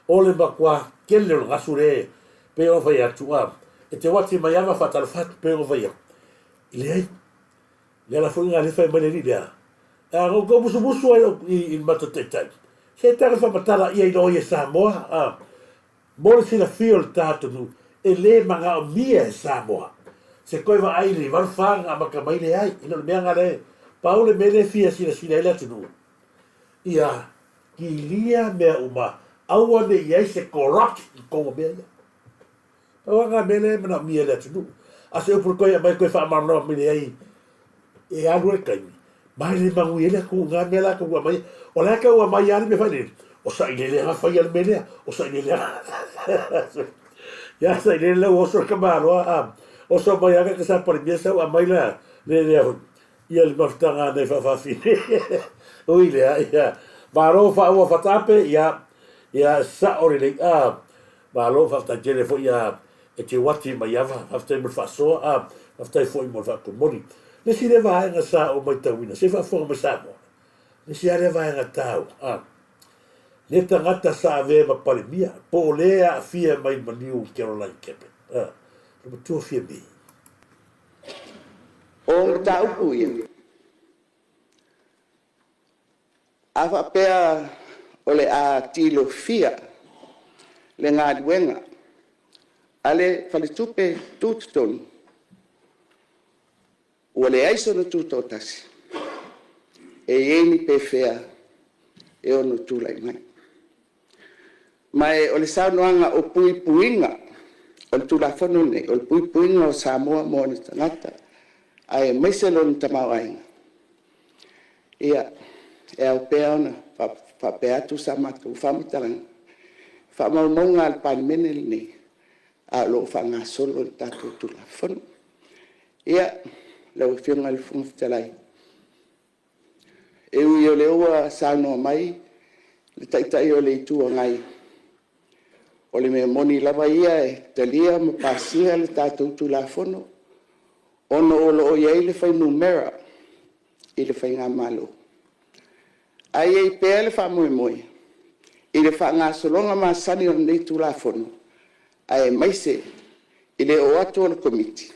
ole bakwa kelle o gasure pe o vai atu e te wati mai ava fatal fat pe o vai ile la foi ngale fai mele lia go busu i matatetai. Se tara whapatara ia i roi e Samoa, mōre sina whio le tātu nu, e le manga o mia e Samoa. Se koe wa aile, waru whanga a maka maile ai, ino le mea ngare, paule mele fia sina ele atu nu. Ia, ki lia mea uma, aua ne iai se corrupt i kongo mea ia. Pawanga mele mana mia le atu nu. A se upur koe a mai koe whaamanoa mele ai, e anu e kaimi. Mai le mangu ele ku ngā mea la ka ua mai, o la ka ua mai ale me whaine, o sa inele ha whai ale melea, o sa inele ha. Ya sa inele lau oso ka māroa, o sa mai aka ka sa pari mea sau a mai la, le hon, ia le mawhitanga nei whawhawhine. Ui lea, ia, māro whaua whatape, ia sa ori nei, māro whawtajere fo ia, e te wati mai awa, haftai mo whasoa, haftai fo i mo whakumori. Le si le vaenga sa o mai tauina, se whafonga ma Samoa. Le si ale vaenga tau. Le tangata sa ave ma pale mia, po lea fia mai maniu Caroline Kepe. Le matua fia mi. O ta upu ia. Awa pea o le a tilo fia, le ngā duenga, ale whaletupe tūtutonu. Ua le aiso na tūtau tasi. E ieni pe fea e ono tūlai mai. Mai o le saunoanga o puipuinga, o le tūlawhanu nei, o le puipuinga o Samoa mo na tangata, ai maiselo na tamau ainga. Ia, e au pea ona, whapea atu sa matu, whamataranga, whamaumonga al pani meneli nei, a lo whangasolo le tātou tūlawhanu. Ia, lau whiunga le whungwhitalai. E ui o le ua sānoa mai, le taitai o le itua ngai. O le mea moni lava ia e talia ma pasia le tātou tūlawhanu, ono o lo o iai le whai numera i le whai ngā malo. Ai ei pēa le wha moe moe, i le wha ngā solonga ma sani o nei tūlawhanu, ai maise i le o atu o le komiti.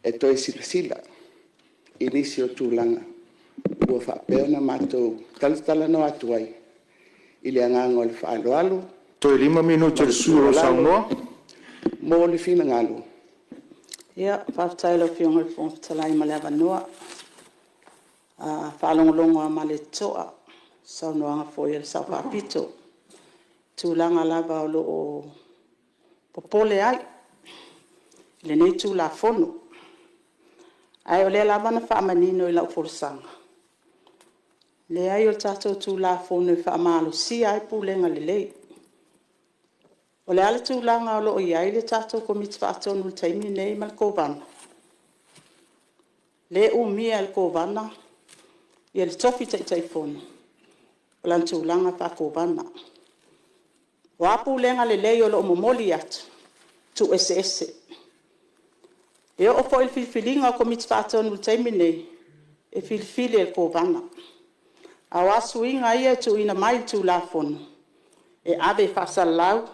E toi sila inisi o tūlanga ua whapeo na mātou talatala no atu ai i le anganga o le whaaloalo Toi 5 minuto le suo o Samoa. mo le whina ngalo. Ia, whaftailo whionga le whongtalai ma le avanua. Whalongolongo ma le toa, saunoanga foi le sau whapito. Tūlanga lava o lo o popole ai, le nei tūla whono. Ai o le lava na whaamanino i lau whoresanga. Le ai o tātou tūla whono i whaamalo si ai pūlenga le lei. O le ale tūlanga o lo o iai le tātou komiti whaatonu le taimi nei ma le kōwana. Le umia le kōwana, ia le tofi tai whono. O lan tūlanga wha kōwana. O a pūlenga le lei o lo o momoli atu, tu ese. E o fo il filfilinga o komiti whaatonu le taimi nei, e filfili le kōwana. A wasuinga ia tu ina mai tūla whono. E ave whasalau,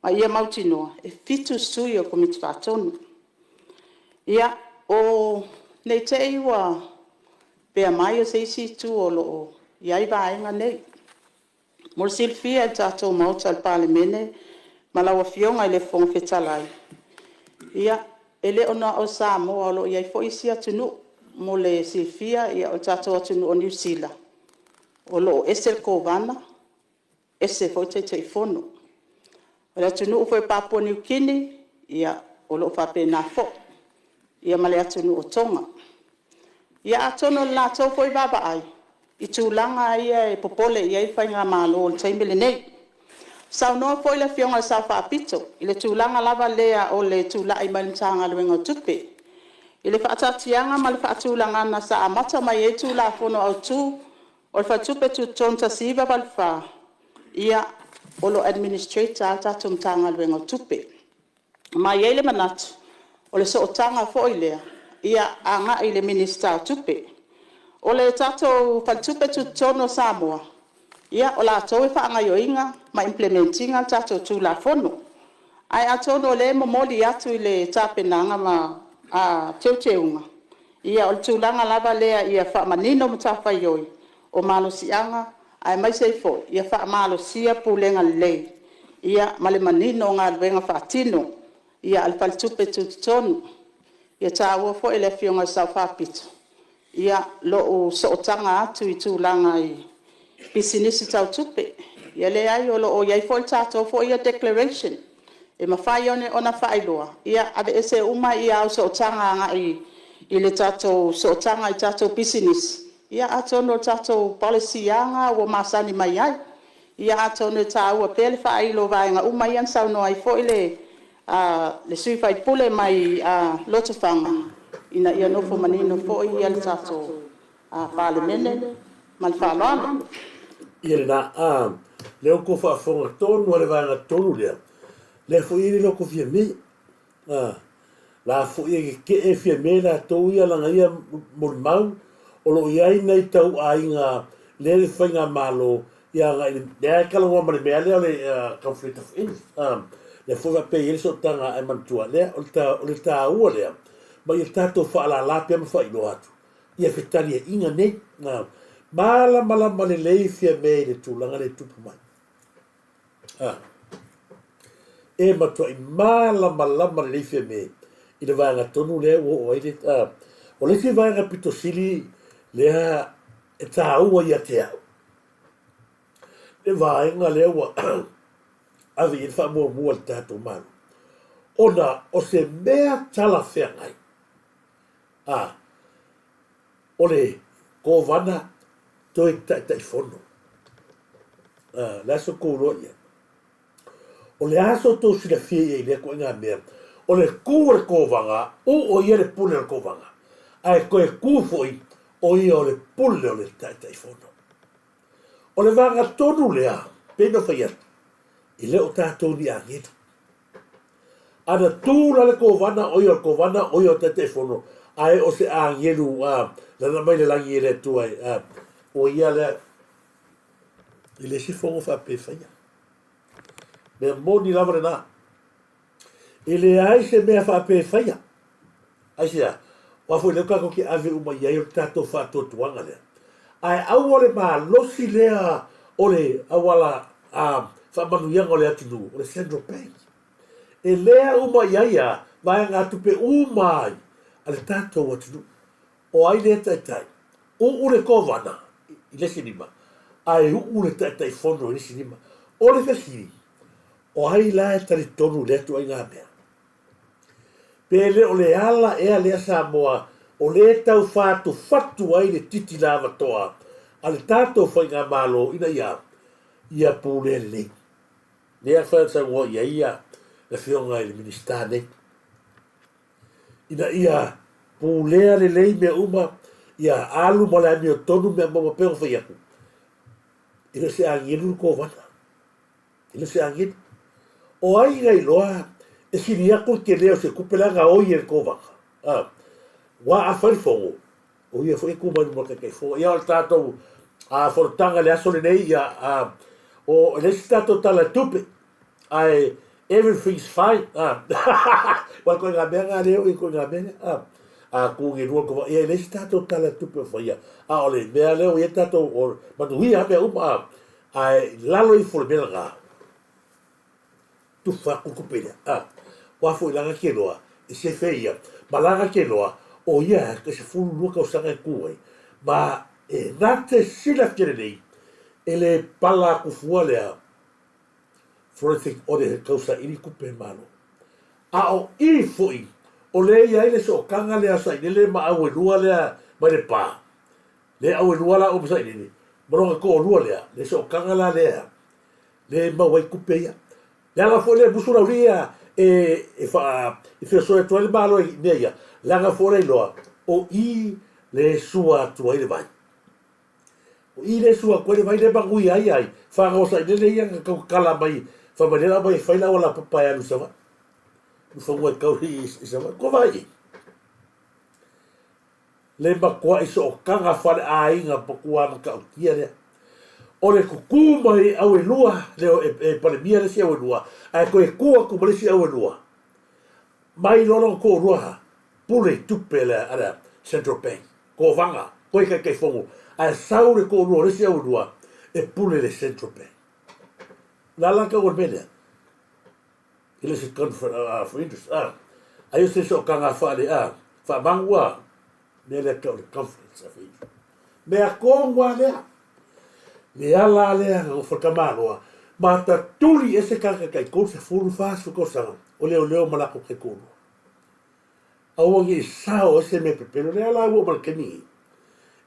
ma ia mautinoa, e fitu sui o komiti whaatonu. Ia, o nei te iwa, pea mai o seisi tu o lo o, iai vaenga nei. Mor silfia e tātou mauta al palemene, malawa fionga i le fonga fetalai. Ia, ele ona o Samoa o lo iai fo isi atunu, mo le silfia, ia o tātou atunu o New Zealand. O lo ese le kōwana, ese fo te whono. O le atunu ufo e Papua New Guinea, ia o lo whape nā fo. ia male atu nu o tonga. Ia atono la tau foi baba ai. I tūlanga ia e popole ia i whainga malo o le taimile nei. Sau noa foi le fionga le sau whaapito. I le tūlanga lava lea o le tūla i malimtanga le wenga tupe. I le whaatatianga ma le whaatūlanga na sa amata mai e tūla fono au tū o le whaatupe tu tonta siva balfa. Ia o lo administrator alta tumtanga le wenga tupe. Mai e le manatu o le sootanga fo i lea. Ia anga i le minister tupe. O le tato whaatupe tu tono Samoa. Ia o la atoe whaangaioinga ma implementinga tato tūla fono. Ai atono le momoli atu i le tapenanga ma teuteunga. Ia o le tūlanga lava lea ia whaamanino matawhaioi. O malo sianga ai mai seifo ia whaamalo sia pulenga lei. Ia male manino ngā luenga whaatino. Ia al whaatupe tu tono. Ia tāua fo ele fionga sau whapito. Ia lo sootanga atu i tūlanga i pisinisi tau tupe. Ia le ai o lo o iai fo i tātou fo ia declaration. E mawhai one ona whailoa. Ia ave ese uma ia au sootanga anga i le tātou sootanga i tātou pisinisi. Ia atono tātou policy anga o masani mai ai. Ia atono tāua pele whailo vaenga uma ian sau no ai fo i le sui fai pule mai lotofanga. Ina ia nofo manino fo i al tātou parlemene mal whaaloana. Ia le nā, leo ko whaafonga tonu ale vanga tonu lea. Le fo iri loko fia me. La fo iri ke e fia me la tau ia langa ia morimau. O lo iai nei tau a inga le whainga malo. Ia ngai le kalangwa mare mea leo le conflict of interest. Le fo va pe iri so tanga e mantua lea. O le tā ua lea. Ma ia tātou whaala lapia ma whailo atu. Ia whetari e inga nei. Malama le leifia me le tūlanga le tupu mai. E matua i malama le leifia me i le vanga tonu lea o aile. O le te vanga pito sili lea e tā ua ia te au. Le vaenga lea ua avi i wha mua le tātou maru. Ona o se mea tala whea ngai. O le kovana toi tai fono. Laso kouroa ia. O le aso tō sila fia i lea ko inga mea. O le kū le kovanga, o ia le pule le kovanga. Ai koe kū foi, o ia o le pule o le tai fono. O le vanga tonu lea, peno whai atu. I leo tātou ni angetu. Ana tūra le kovana, o ia le kovana, o ia o tai fono. Ai o se angelu, lana mai le langi e le tuai. O ia le i le si fongo whape whaia. Mea moni lava le nā. I le ai se mea whape whaia. Ai sea, wafo i leo kako ki ave uma iai o tātou whātou tuanga lea. Ai au ole mā losi lea o le awala whamanuianga o le atinu, o le Central Bank. E lea uma iai a, vai ngā tupe umai, a le tātou atinu. O ai le tai. O le kovana. I le sinima. Ai ule tai fono i le sinima. O le fesiri. O ai la e tari tonu le atu ai ngā mea. Pele o le ala ea lea Samoa. O le tau whātu whatu ai le titi lava toa. A le tātou whai ngā malo ina ia. Ia pūle le nei. Lea whaata ngō ia. Le whionga i le minister nei. Ina ia pūlea le lei mea uma. Ia alu ma le ami o tonu mea mama peo whai aku. Ina se angiru ko wana. Ina se angiru. O ai ngai loa, e siri ako ke leo se kupelanga oi e ko waka. Wa a wharifongo. O ia whai kumanu maka kei fo. Ia o tātou whorotanga le aso le nei. O le si tātou tala tupe. Ai, everything's fine. Wa koe ngā mea ngā leo, i koe ngā mea. Kūngi rua ko ia le si tātou tala tupe whaia. O le mea leo, ia tātou o manuhi a mea uma. Ai, lalo i fole mea ngā. Tu whaku kupene. Wafo i langa ke loa. E se whaia. Ma langa ke loa. O ia, ka se fulu lua kau sanga kuai. Ma e nate sila kere nei. E le pala kufua lea. Forensic audit kausa ini kupe malo. A o i foi. O le ia le so kanga le asa le ma au lua le ma le pa. Le au lua la o sa ni. Mo ko lua le so kanga la le ma wai kupe ia. Le ala fo le busura uria e so e toile malo i ia. Le ala fo le loa o i le sua tua le vai. O i le sua ko le vai le bangui ai. Fa go sa le ia ka kala mai. Fa ma le la mai fa la wala papa ya lu sa. Fa mo ka ri sa ko vai. Le makua iso kanga fale a inga pakua maka ukia lea. O le kuku mai au e lua, leo e palemia le si au e lua, a koe kua ku male si au e lua. Mai lono ko rua ha, pule tupe le ara Central Bank, ko vanga, koe kai fongo, a sau le ko rua le si au e lua, e pule le Central Bank. Lala ka ur melea. Ile se conference for interest, ayo se so kanga fale fa mangua, mele ka ur conference of interest. Mea kongwa lea. Le ala lea o whakamanoa, ma ta tuli e se kaka kai kou se furu fāsu ko sanga, o leo malako kai kono. Awangi e sao e se me pepeno, le ala ua malakani.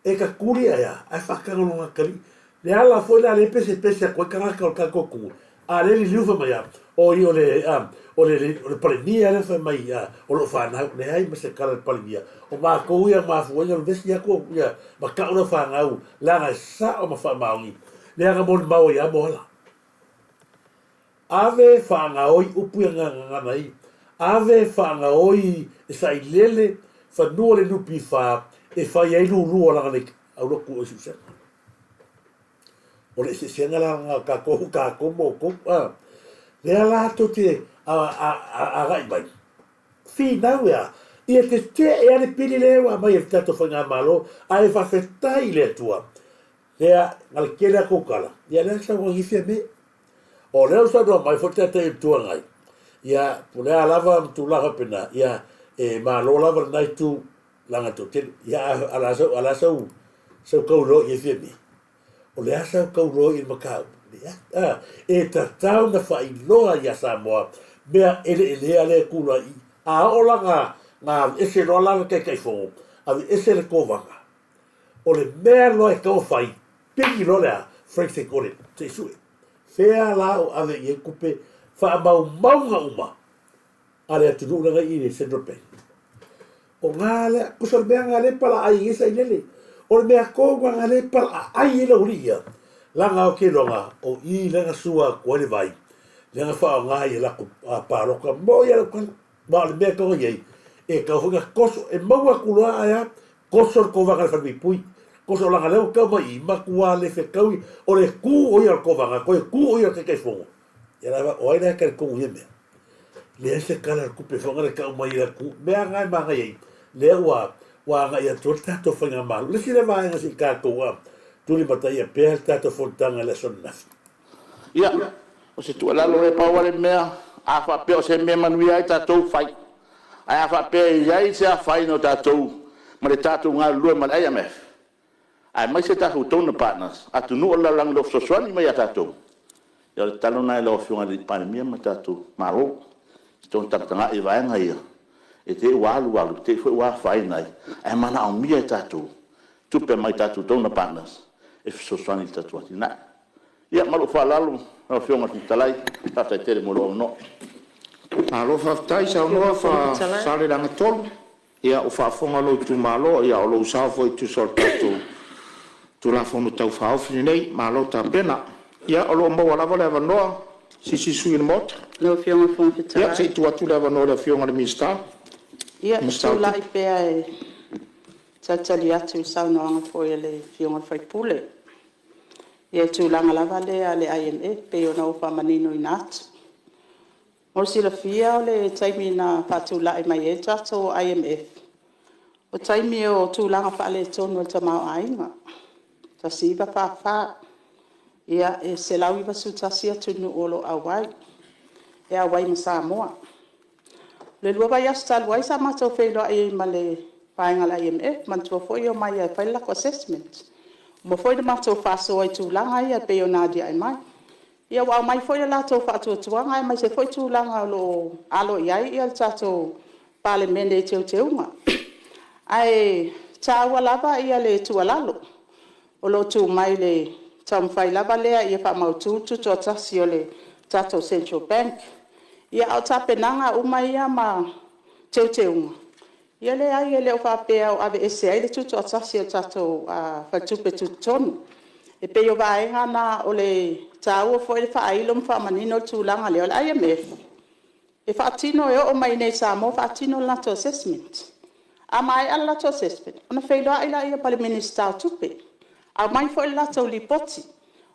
E ka kuri aia, ai whakangano ngā kari, le ala foi la le pese a koe karaka o kakoku, a le li liufa mai a, o le palemia le whai mai a, o lo whanau, le ai ma se kala le palemia, o mā kou ia mā fuenga, le vesi a kou ia, ma kauna whanau, la ngai sa o ma whamaungi, le anga moni mau ia mohala. Ave whangaoi upu ia nganai, ave whangaoi e sai lele, whanua le nupi wha, e whai eilu rua langa nei, au loku o susena. O le se senga la kako mo ko le ala to te a gai bai fi nau ya ia te e ale pili le wa mai e tato fanga malo ai fa fetai le tua le al kela ko kala ia le sa wo ife me o le sa do mai fota te tua ngai ia pule lava tu la pena ia e malo lava nai tu langa to te ia ala so ko lo ife me o le asa kauro i makau. E ta tau na whai loa i a Samoa, mea ele ale kula i. A ola ngā ese loa langa kai fongo, a vi ese le kovanga. O le mea loa e kau whai, piki loa lea, Frank te kore, te sue. Whea lao ave i e kupe, wha maunga uma, a le atu nunga i le Central Bank. O ngā lea, kusa le mea ngā le pala ai esa i lele, o le mea kōngwa ngā le pala ai e lauria. Langa o ke longa, o i langa sua kua le vai. Langa whao ngā i lako pāroka, mo i alakana, ma le mea kaua iei. E kau hunga koso, e maua kuloa aia, koso le kovanga le whanui pui. Koso langa leo kau mai i makua le whekaui, o le kū o i al kovanga, koe kū o i al kekei fongo. Ia raiwa, o aina ka le kongu ia mea. Le ese kala le kupe whanga le kau mai i la kū, mea ngai maa ngai ei. Lea wa nga ia tō tato whainga malu. Lesi le vāenga si kātou tuli mata ia pēr tato whontanga le son nafi. Ia, o se tu alalo e pawale mea, a whapea o se mea manui ai tātou whai. Ai a whapea i ai se a whai no tātou, ma le tātou ngā lua ma le IMF. Ai mai se tātou tōna partners, a tu nua la lang lo fsoswani mai a tātou. Ia le talo nai lau whiunga li panemia ma tātou, maro, tōna tātanga i vāenga ia. E te walu, te fwe wa whai nai, e mana au mia e tātou, tupe mai tātou tōna partners, e fsoswani tātou ati nai. Ia malu whalalu, na whiunga ti talai, tātai tere molo au no. Alo whaftai sa unoa whasare ranga tolu, ia o whafonga lo tu malo, ia o lo usao foi tu sol tātou, tu la whonu tau whaofini nei, malo tā pena. Ia o lo maua lava le avanoa, sisi sui na mota. Lo whiunga whonwhitai. Ia, se tu atu le avanoa le whiunga le minister. Ia, tu lai pēa e tatali atu i saunoanga fōi e le whiunga whaipule. Ia tu langa lava le a le IMF, pe o na uwha manino i nātu. Moro sila fia o le taimi na pātu lai mai e tato o IMF. O taimi o tu langa wha le tonu e tamau ainga. Ta siba pāwha. Ia e se lau iwa su tasia tunu olo awai. E awai ma Samoa. Le lua vai astalu ai sa matou whailo ai ma le paenga la IMF, mantua foi o mai e whailako assessment. Mo foi de matou whaso ai tūlanga ai a peo nadi ai mai. Ia wau mai foi la tō whaatua tuanga ai mai se foi tūlanga alo i ai i al tatou palemene te unga. Ai taua lava ia le tualalo. O lo tu mai le tamwhai lava lea ia wha maututu to tasi o le Tato Central Bank. Ia au tapenanga uma ia ma te unga. Ia le ai le o whapea o ave ese ai le tutu o tasi o tato whatupe tutonu. E pe o vaenga na o le tau fo le whailo mwha manino tūlanga leo le IMF. E whaatino e o mai nei Samoa whaatino lato assessment. A mai ala lato assessment. Ona whailoa ila ia pale minister tupe. A mai fo le lato lipoti.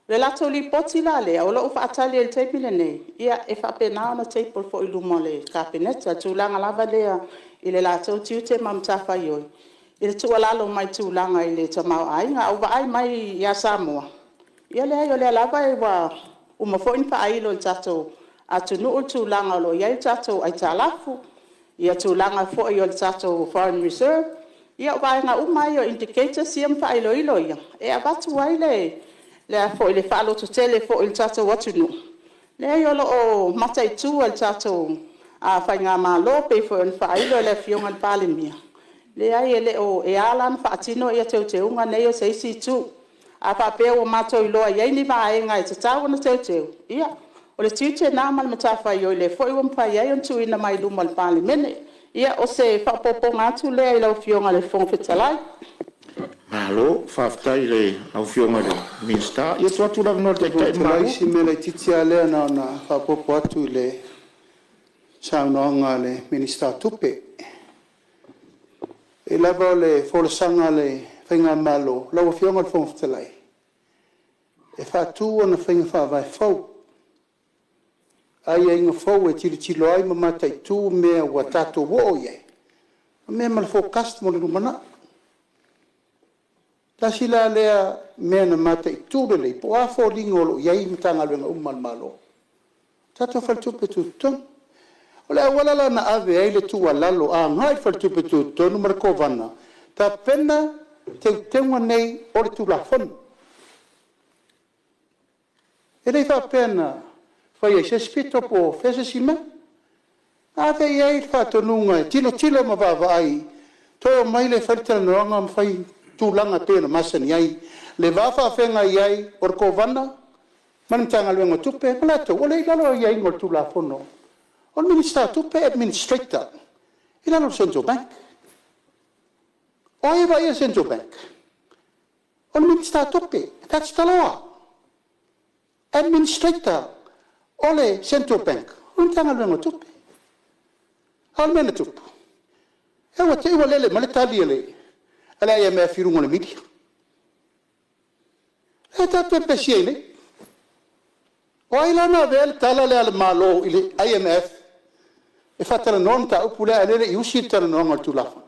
Le lato lipoti la lea o lo whaatali e le teipile nei. Ia e whapena ona teipol fo iluma le kabineta tūlanga lava lea i le lato tiute mamtafa ioi. I le tualalo mai tūlanga i le tamau ainga au ai mai ia Samoa. Ia lea o lea lava e wa umafoin pa ailo le tato atunu o tūlanga lo iai tato ai talafu. Ia tūlanga fo i o le tato Foreign Reserve. Ia vaenga umai o indicator siam pa ailo ilo ia. E abatu ai le fo i le whaalo tutele fo i le tato watunu. Lea i olo o matai tu al tato whainga maa lope fo i le whailo le fionga le palemia. Le ai ele o e alan whaatino ia te unga nei o seisi tu. A whapea o mato i loa iei ni vaenga e te tau na te. Ia, o le tiute nā mal matafa i o le fo i wampa iei on tu ina mai luma le pāle mene. Ia, o se whapopo ngātu lea i lau fionga le whongwhitalai. Alo, whaftai le au fionga le minsta. Ia tuatu la vino te kai mau. Si me le titia lea na whapopo atu le saunoanga le minsta tupe. E lava le folasanga le whainga malo, lau fionga le whongwhitalai. E whātū ana whainga whawai whau. Ai e inga whau e tiro ai mamatai tū mea wa tātou wo iei. Mea mala fokast mo le rumana. Tasi la lea mea na matai tū le po a fo lingolo iei mitanga luenga umal malo. Tātou whaltupe tūtonu. O le awala la na ave ai le tua lalo a ngai whaltupe tūtonu marako vana. Ta pena te teunga nei o le tūlafonu. E rei wha pena whai e se spito po fese sima. Ave iei whatonunga tilo ma vava ai. Toi o mai le wharitana noanga ma whai tūlanga tēna masani ai. Le wafa whenga iei o rako vana. Manimtanga luenga tupe. Malato, o le lalo iei ngol tūlafonu. O minister tupe administrator. I lalo Central Bank. O e vai a Central Bank. O minister tupe. That's the law. Administrator. O le Central Bank. O tanga luenga tupe. Almena tupu. E wa te iwa lele maletali ele. Ala ia mea firunga le media. E tatu pesi ele. O ai lana vele tala le ale malo ile IMF. E fatara non ta upule alele i usi tara non al tulafa.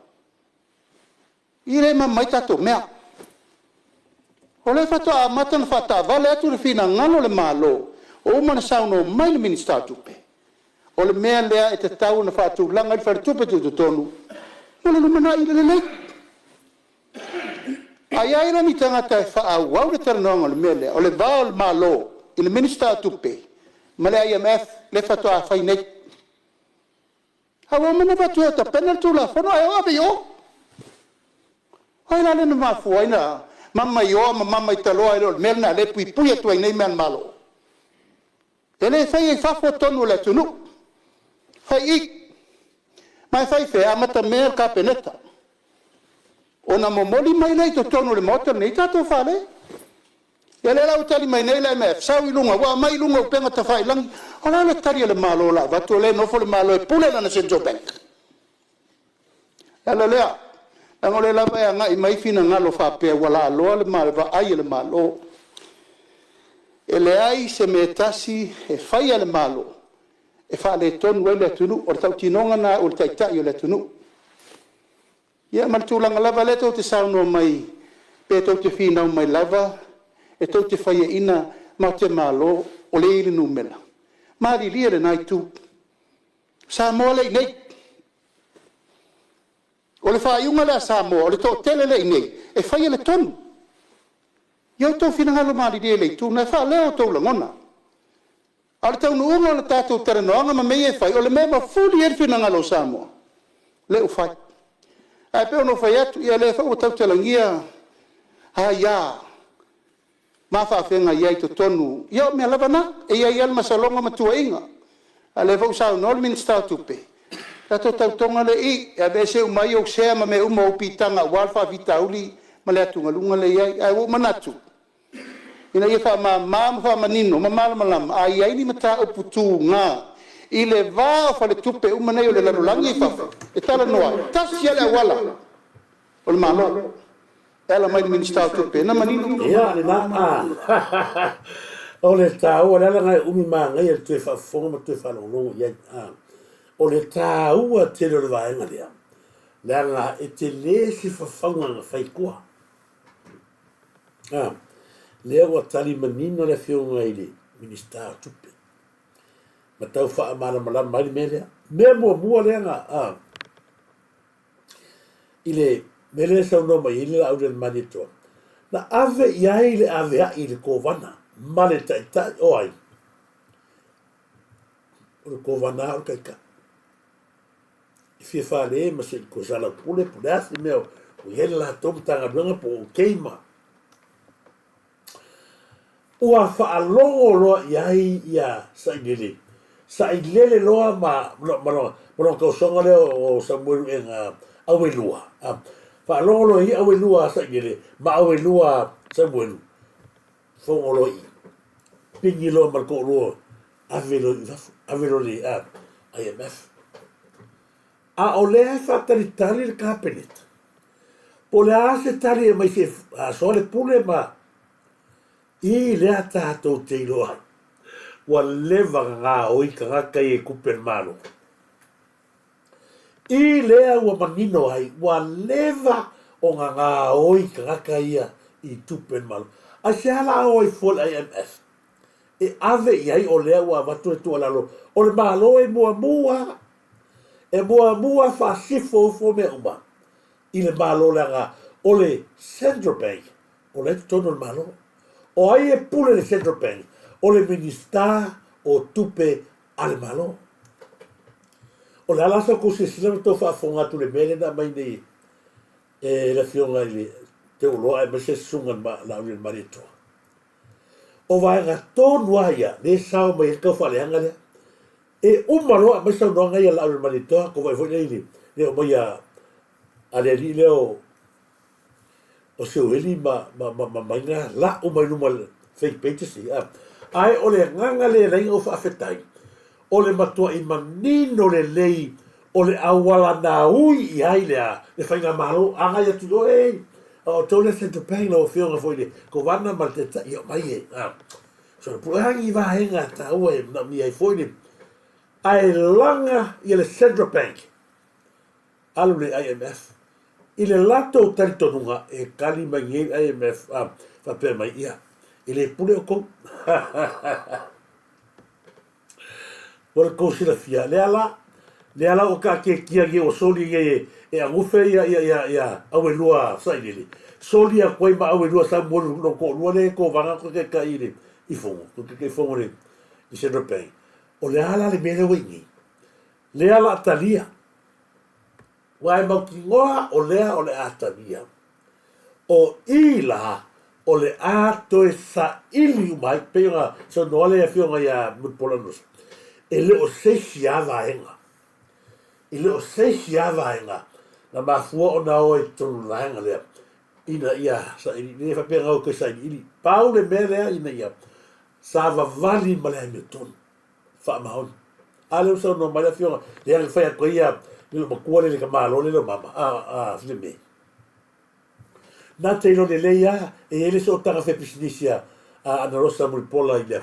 Ire ma mai tato mea. O le fato a matan fata vale atu le fina ngalo le malo. O umana sauno mai le minister tupe. O le mea lea e te tau na fatu langa i fartupe tu tonu. O le lumana i le lei. Ai ai rani tangata e faa wau le tara non al mea lea. O le VAO le malo. Il minister tupe. Male IMF le fato a fai nei. Hawa mana fato ta penal tu la fono ai ave yo. Ai la le ma fu ai na mamma yo mamma italo ai lo melna le pui pui tu ai nei man malo. Ele fai fa foto no le tunu. Fai i. Mai fai fe amata mer kapeneta. Ona momoli mai nei to tonu le motor nei tato fale. Ia le lau tali mai nei le mef, sau ilunga, wa mai ilunga upenga ta whai langi. O la le tari le malo la, watu le nofo le malo e pule na Central Bank. Ia le lea, lango le lava ea ngai mai fina ngalo whapea wala aloa le malo, wa ai le malo. E le ai se me tasi e whai le malo. E wha le tonu e le tunu, o le tau tinonga na o le taitai o le tunu. Ia maltulanga lava le tau te sauno mai, pe tau te fina mai lava, e tau te whaia ina ma te malo o le ili numela. Mari lia le nai tu. Samoa lei nei. O le whaiunga lea Samoa, o le tō tele lei nei. E whaia le tonu. Iau tau whinangalo mari lia lei tu, na wha leo tau langona. A le tau nuunga o le tātou teranoanga ma mei e whai, o le mea ma fuli e whinangalo Samoa. le u fai ai pe ono fai atu ia le fa o tau talangia ha ya ma fa fenga ia to tonu ia me lava na e ia masalonga matuainga ale fa usau no minister tupe ta to tau tonga le i e be se u mai o se ma me u mo pitanga walfa vitauli ma le atu ngalunga le ia ai o manatu ina ia fa fa manino ma malam ai ai ni mata o putu nga i le VAO fa le tupe u manei o le larulangi fa e tala noa tasi ale wala o le malo ela mai minister tupe na manino ia le na o le tau ala ngai umi manga ia te fa fonga te fa longo ia o le tau a te le vaenga dia la e te lesi fa fonga na fai kua le o tali manino le fionga ile minister tupe ma tau fa mala mai mele me mo le nga ile mele sa no mai ile au le manito na ave ia ile ave a ile kovana male tai oi o kovana o kaika if fa le ma se ko sala pule as meu o ele la tom tanga blanga po keima ua fa alongo lo ia sa ilele loa ma ko songa le o Samuel en awelua fa alongo lo ia awelua sa ilele ma awelua Samuel fongo lo i pingi lo ma ko lo avelo le IMF a ole fa tali le cabinet po le ase tali mai se so le pule ma i le ata to te loa wa leva nga o i ka kai e kuper malo i le wa manino ai wa leva o nga o i ka kai i tupen malo a se ala o i fol IMF e ave i ai o le wa vatu tu ala lo o le malo e mua fa sifo fo me uma i le malo le nga o le central bank o le tono le malo o ai e pule le central bank o le minister o tupe ale malo o le alasa ko se sila to fa fonga tu le mele na mai nei e la fionga ile te ulo ai mese sunga ma la ule marito o vai ga tonu aia le sao mai ka fa le anga le e umalo a mese no nga ia la ule marito ko vai foi nei le o mai a ale li le o se ueli ma nga la o mai numa fake pages ai o le nganga le lai o fa fetai o le matua i manino le lei o le awala na ui i ai le whainga malo anga ia tu do o tole se te pēnga o whionga foi le ko wana ma te ta i o mai so le puangi vahenga ta ua na mi ai foi le ai langa i le Central Bank alu le IMF i le lato taritonunga e kali mai ngai IMF fa pe mai ia i le pule o kou o le kousi la fia le ala o ka ke kia o soli e angufe ia awe lua sainili soli a koe ma awe lua sa molu no ko lua le ko vanga ko ke ka ile i fongo ko ke fongo le i Central Bank o le ala le mele wingi le ala talia wai mau ki ngoa o le atalia o ila o le ato e sa ili mai peonga so no le fionga ia mutpolanos e le o seisi avaenga na mafua o na o e tonu laenga lea ina ia sa ili ne fa penga o ke sa ili pau le mele ina ia sa vavali ma le me tonu fa mahon ale so no mai fionga le ang fa ko ia le makua le kamalo le mama file me na te ilo le leia e ele so tanga fe pisinisia ana rosa mulpola i lea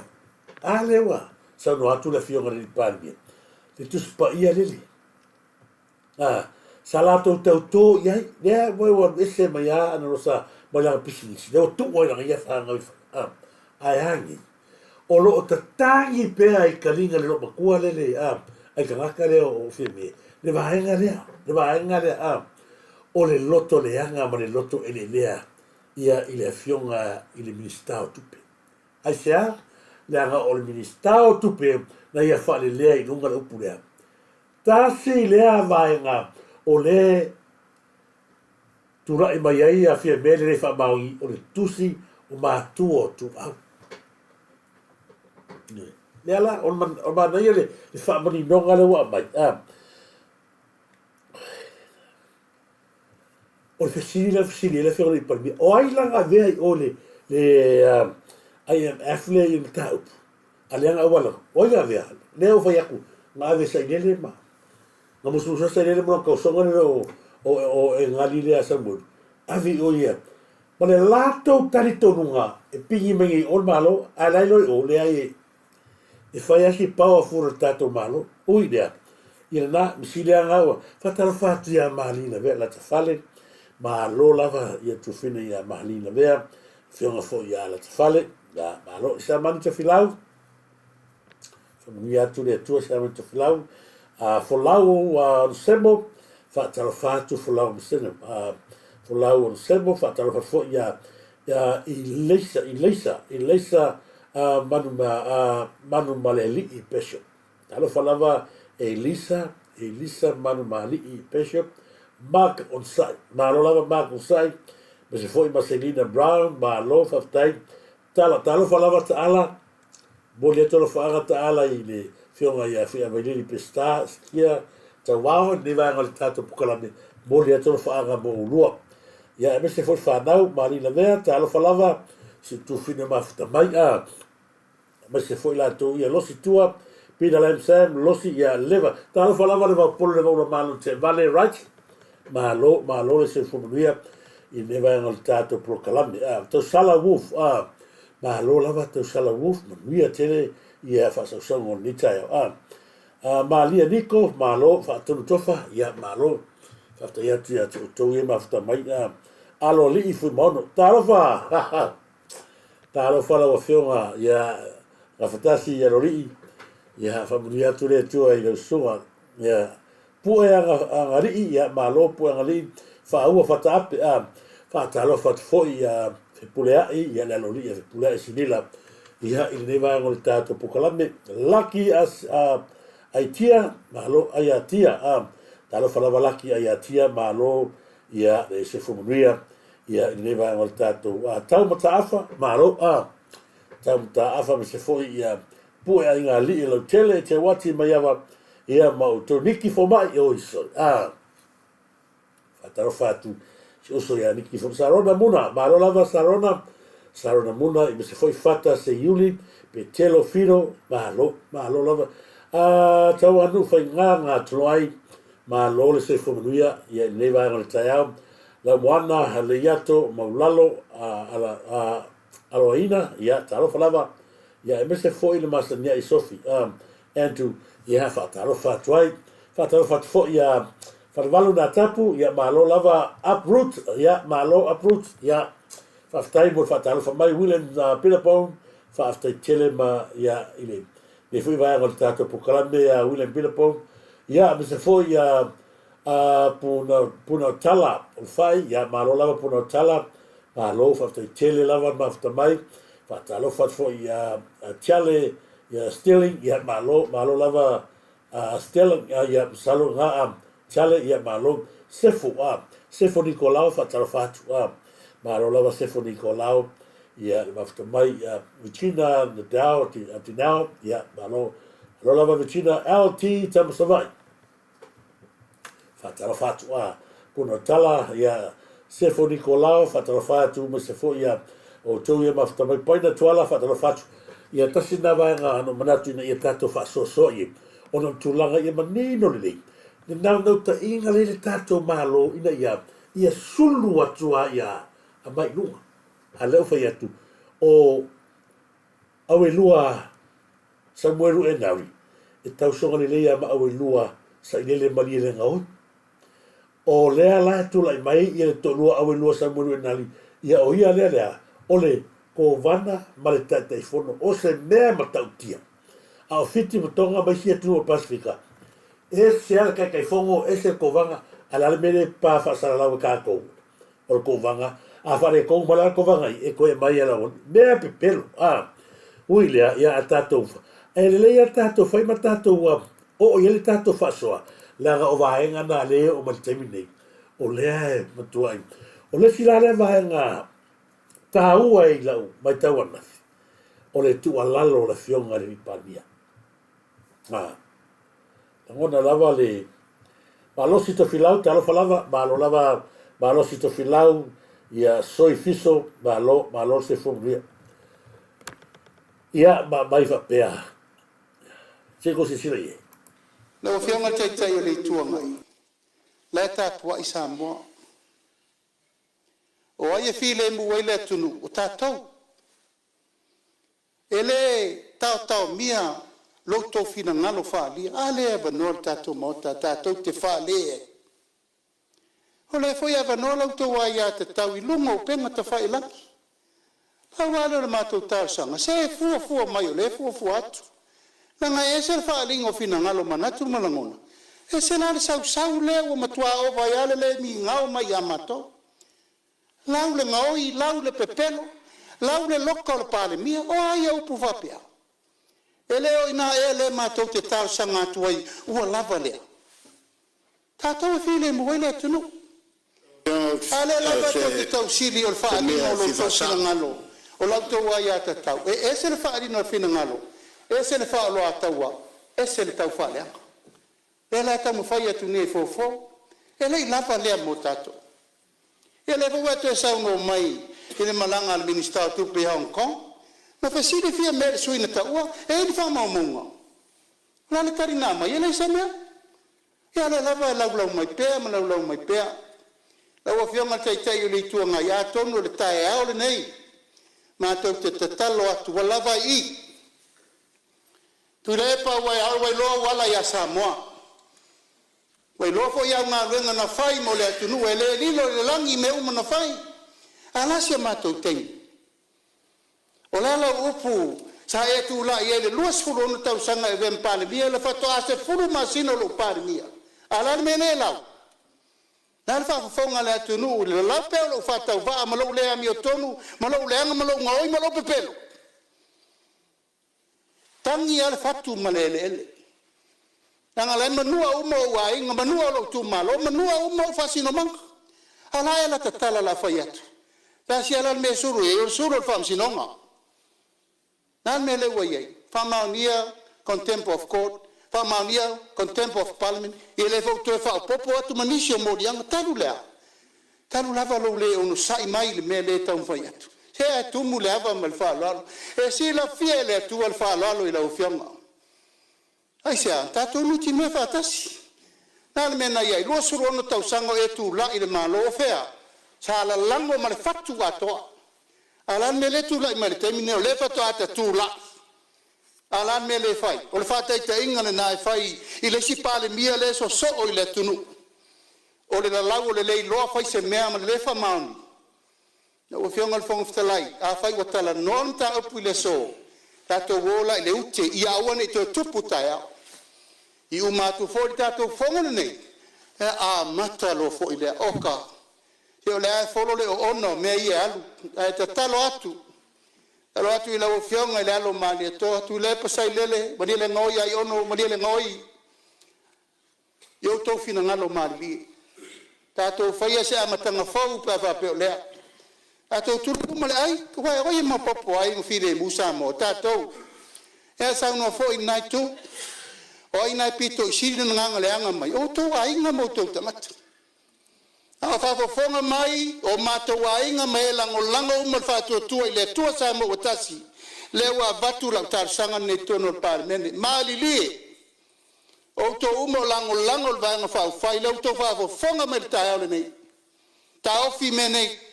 alewa sa no atu la fionga le palmia le tuspa ia lele salato tauto ia ia voi wa ese mai ana rosa mai la pisinisia le tu oi la ia fa ngai ai hangi o lo tatangi pe ai kalinga le lo makua lele ai kangaka le o fime le vaenga le o le loto le anga ma le loto ele lea ia i le fionga i le minister tupe ai sea le anga o le minister tupe na ia fa le lea i lunga le upu lea tasi lea vaenga o le tura e mai ai a fia mele le whamaui o le tusi o mātua tu au. Le ala, o mana ia le whamani nonga le wa mai. O le fesili le whio le palmi. O ai langa vea i o le IMF le i mta upu. A leanga awala. O ia vea. Leo whai aku. Ngā ave sa inele ma. Ngā musu sa inele muna kausonga le o e ngali le asa muru. Avi o ia. Ma le lātou tari tonunga e pingi mengi o malo a lailo i o le ai e whai asi pau a fura tātou malo. Ui lea. Ia na misile a ngaua. Whatara whātu ia mahalina vea la ta whale. Ma lo lava ia tu fina ia mahalina vea. Whionga fo ia la ta whale. Ma lo isa mani ta filau. Ia tu le tua sa mani ta filau. Folau o semo. Whatara whātu folau msena. Folau o semo. Whatara whātu ia i leisa manu male li i pesho. Talo whalava Elisa manu mali i pesho. Mark on site. Malo lava Mark on site. Me se foi Marcelina Brown, malo whaftai. Talo whalava taala. Moli atolo whaanga taala i le whionga ia whia vailini pesta, skia, ta wao, ne vanga le tato pukalame. Moli atolo whaanga mo ulua. Ia me se foi whanau, Marina mea, talo whalava, si tu fina mafuta mai a. Me se foi la tu ia losi tua, pina laim sam, losi ia leva. Talo whalava le vapolo le vaula malo te vale, right? Malo le se fumanuia, i ne vanga le tato pukalame. Tau sala wolf, malo lava tau sala wolf, manuia tele, ia whasausango nitai o. Malia niko, malo, whaatonu tofa, ia malo. Whafta ia tia tau ia mafuta mai, alo li i fui mono. Talofa, talofa la wafionga, ia rafetasi ia lori, ia whamunia atu le tua i lau sunga, ia pue anga rii, ia malo pue anga rii, whaua whataape, whaatalofa tfoi, ia whipuleai, ia le lori, ia whipuleai sinila, ia i newa ngol tātou pukalame, laki as aitia, malo aiatia, talo whalawa laki aiatia, malo, ia le se fumanuia, ia i newa ngol tātou, tau mataafa, malo, tau mataafa me se foi, ia pue a inga li, lau tele, te wati mai awa, ia mau tau niki fo mai, o iso, whataro whatu, si oso ia niki fo, sarona muna, malo lava sarona muna, i me se foi fata se iuli, pe telo fino, malo lava, tau anu fai ngā toloai, malo le se fumanuia, ia i newa ngā le taiao, la moana hale iato maulalo aloaina, ia talo whalawa, ia e me se foi le masania i sofi, Andrew, ia whaataro whatuai, whaataro whatufo, ia whalawalu nā tapu, ia malo lava uproot, ia malo uproot, ia whaftai mo whaataro whamai William Billabong, whaftai tele ma ia ile. Ne fui vai ngol tātou pukalame a William Billabong, ia me se foi ia puna tala, o whai, ia malo lava puna tala, malo whaftai tele lava mafta mai, whaataro whatufo ia tiale, ia Stirling, ia malo lava Stirling, ia salo ngā tiale, ia malo Sefo Nicolau, whaataro whatu, malo lava Sefo Nicolau, ia mafta mai, Vicina Nadal, ati nao, ia malo lava Vicina LT Tamasavai, whaataro whatu, puna tala, ia Sefo Nicolau, whaataro whatu, me sefo ia, o tau ia mafta mai, paina tuala, whaataro whatu, ia tasi nā vaenga ano manatu ina ia tātou whaasoso i, ona tūlanga ia manino lelei. Ni nau ta inga lele tātou malo ina ia sulu atua ia a mai lunga. A leo whai atu o awe lua Samuelu e Nauri. E tau songa lelei a ma awe lua sa ilele mali ele ngau. O lea la tula i mai ia le tolua awe lua Samuelu e Nauri. Ia o ia lea ole ko vana male tai fono o se mea matautia. A o fiti matonga mai sia tua Pasifika. E se ala kai fongo e se ko vanga ala le mele pa whasara lawa kākou. O ko vanga a whare kou mala ko vanga e koe mai ala on. Mea pepelo. Ui lea ia a tātou. E le lea tātou whai ma tātou o ia le tātou whasoa. laga o vaenga na le o maltemi nei o le matua ai o le filale vaenga taua i lau mai tawana o le tu alalo la fionga le pania ngona lava le balosi to filau talo falava balo lava balosi to filau ia soi fiso balo se fomria ia mai fa pea se ko se sile na o fianga tai o le tua mai la ta tua i Samoa o ai file mu wele tunu o tatou ele tau mia loto fina ngalo fa li ale ba no tatou mota tatou te fa le o le foi ava no loto wa ya te tau i lungo penga te fa ilang pa wala le matou tar sanga se fu mai o le fu atu nanga ese fa lingo fina ngalo manatu malangona ese la sau le o matua o vai ale le mi ngao mai amato lau le ngoi lau le pepelo lau le loko le pale mia o ai au pu vapia ele o ina ele matou te tau sanga tuai ua lava lea tatou file mo ele tunu ale lava te tau sili o fa ni o lo fina ngalo o lau to wa ya tau ese le fa ni no fina ngalo ese le fa lo atawa ese le tau fa lea ele ta mo fa ya tu ne fofo ele lava lea mo tatou ele va to sa no mai ele malanga al minister tu pe Hong Kong na fasile fia mer suina ta ua e fa mamunga la le karina mai ele sa me ya la lava lau mai pe ma lau mai pe la wa fia ma tai le tu nga ya tonu le tai ao le nei ma to te talo atu lava i tu le pa wa ai lo wala ya Samoa wai lo fo ya nga renga na fai mo le atu nu ele lilo le langi me uma na fai ala se matou tei o la upu sa e tu la ye le luas fulu no tau sanga e vem pale bia le fato ase fulu masino lo pare mia ala me ne lau na fa fonga le atu nu le la pe lo fato va ma lo le ami tonu ma lo le ma lo ngoi ma lo pepelo tangi al fatu malele nanga le manua umo wa inga manua lo tu malo manua umo fasino mang ala ela tatala la fayat ta si ala me suru e suru fam sinonga nan me le waye famaunia contempt of court famaunia contempt of parliament ele fo to fa popo atu manisio modiang talu lava lo le onu sai mai le me le tam fayat se atu mu lava mal fa lo e si la fiele tu al fa lo ila ufianga ai sia tatu luti me fa tasi nan me na ye lo suru no tau sango e tu la ile malo fea sala lango mal fatu ato alan me le tu la mal termine le fatu ata tu la alan me le fai o le fata ita inga na fai ile si pale mia le so o ile tunu o le la lago le lo fai se me am le fa mauni o fionga le fong ftalai a fai o tala non ta opu le so tato wola ile uche ia wane to tuputa ya i umatu fo tato fonga nei a mata lo fo ile oka se le folo le ono me ia alu ta talo atu ila o fionga ile alo mali to tu le pasai lele mani le ngoi ai ono mani le ngoi yo to fina ngalo mali tato faia se amatanga fo pa pa pe le ato turku male ai ko ai ma popo ai no file musa mo tato e sa no fo in night tu o ina pito siri nganga le anga mai o to ai nga mo to tamat a fa fo fonga mai o mato ai nga mai lango uma fa to tu ile tu sa mo tasi le wa batu la tar sanga ne tono par men mali li o to umo lango va nga fa ile to fa fo fonga mai ta ole nei ta ofi mene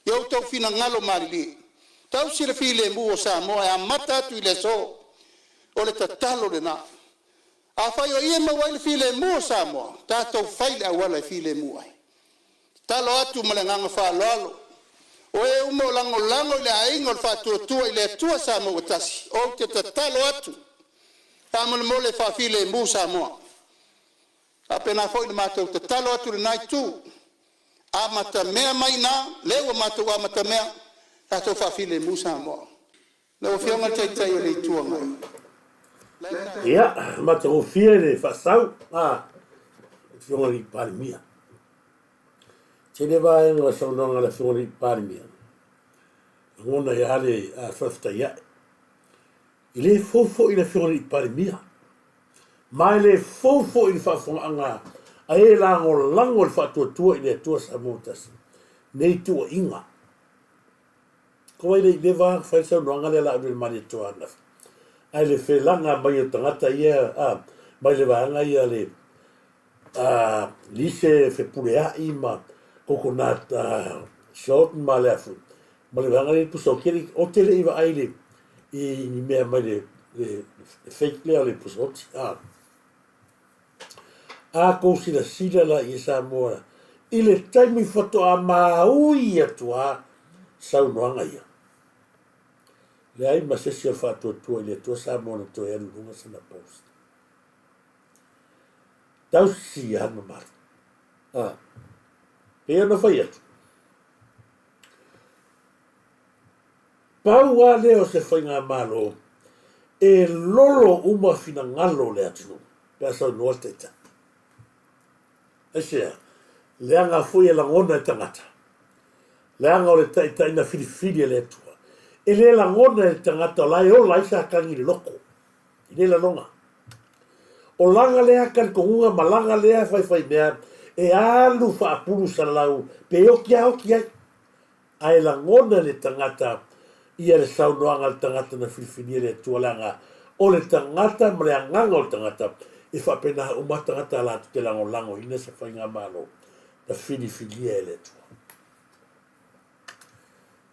yo to fina ngalo mali tau sire file mu o sa mo a mata tu ile so o le tatalo le na a fai o ie ma wai file mu sa mo ta to fai a wala file mu ai talo atu malanga fa lolo o e umo lango le aingo fa tu ile tu sa mo tasi o te tatalo atu tamal mo le fa file mu sa mo apena foi le mato tatalo atu le nai tu amata mea mai na lewa mata wa mata mea tato fa file musa mo lewa fionga tai o le tua mai ia mata o file fa sau fionga li pari mia. Tene vai ngā saunanga la fionga li pari mia. Ngona ia ale a whafta ia. I le fofo i la fionga li pari mia. Mai le fofo i le whafonga anga a e lango lango le whatua tua i le tua Samoa tasi. Nei tua inga. Ko ai le va fai sa no ngale la ul mani to ana. Ai le fe langa mai o tangata ia mai le vanga ia le lise fe pulea i ma coconut short ma le afu. Ma le vanga le puso kiri o tele iwa ai le i ni mea mai le fake le le puso ko sila la i Samoa. I le taimi foto a maui atua sau noanga ia. Le ai masesi o whātua tua i le tua Samoa na toi anu runga sana post. Tau si hana mara. Pea na whai atu. Pau a leo se whai ngā malo e lolo uma fina ngalo le atu. Pea sau noa te ta. Esea, leanga fui e langona e tangata. Leanga o le taina filifili e le atua. E le langona e tangata lai o lai sa kangi le loko. I le lanonga. O langa lea kan kongunga ma langa lea fai mea e alu whaapuru sa lau pe oki ai. Ai langona le tangata ia le saunoanga le tangata na filifili le atua langa. O le tangata ma le anganga o le tangata e whapena o matangata la te lango ina sa whai ngā malo na filifili e le atua.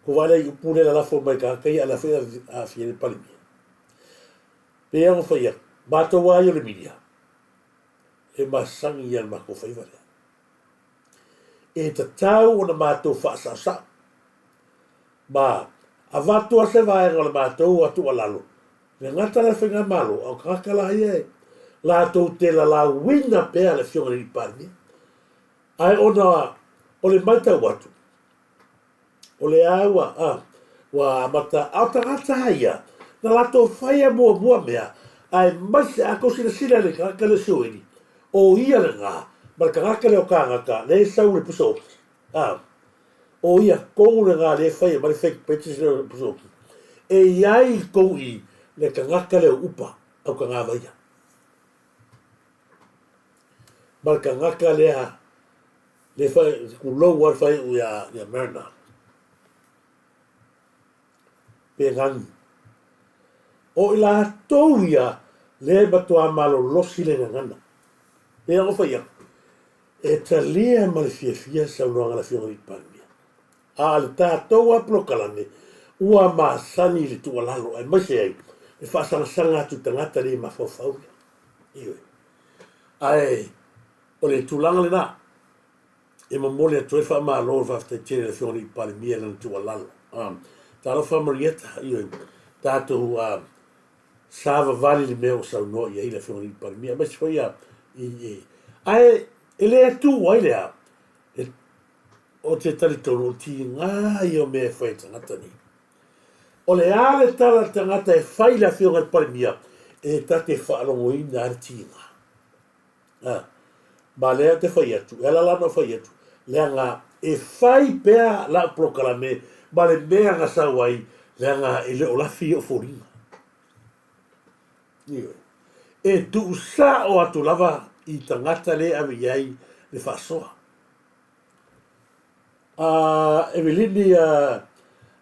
Ko wale i upune la lafo mai ka kai ala fea a fiere palimi. Pea o whaia, mato wa i o le miria. E masangi i al mako whaivarea. E ta tau o na mato whaasasa. Ma, a vatua se vaenga o le mato atu alalo. Le ngata la whenga malo, au kakala ia e. La tau te la wina pea le fionga ni palimi. Ai ona, o le maita watu. O le awa, wa amata, au tangata ia, na lato whaia mua mea, ai maise a kosina sila le kakale sueni, o ia le ngā, ma ka kakale o kāngaka, le sau le pusoki, o ia kou le ngā le whaia, ma le fake patches le pusoki, e iai kou i le ka kakale o upa, au ka ngā vaia. Ma ka kakale a, le whaia, kulou wa whaia u ia merna, pe ngangi. O ila tau ia le batua malo losi le ngana. Pe ango whaia. E ta lea ma le fia sa unoanga la fionga i pāmia. A le tātou a plokalane ua maasani le tua lalo. Ai maise ai. E whaasanga atu tangata le ma fawhau. Iwe. Ai. O le tūlanga le nā. E mamole atu e wha maa lor whaftai tere le fionga i pāmia le tua lalo. Talo fa Marieta io tato sava vale le meu sa no ia ila fo ni par mia mas foi ai ele tu ai o te tali tonu ti nga io me foi tangata ni o le ale tala tangata e fai la fio ngal par mia e tate fa lo mo in artinga ba le te foi atu ela la no foi atu le nga e fai pe la proclame ma le mea nga sawai le nga ele o la fi o foringa. E tu sa o atu lava i tangata le awi iai le whasoa. Evelini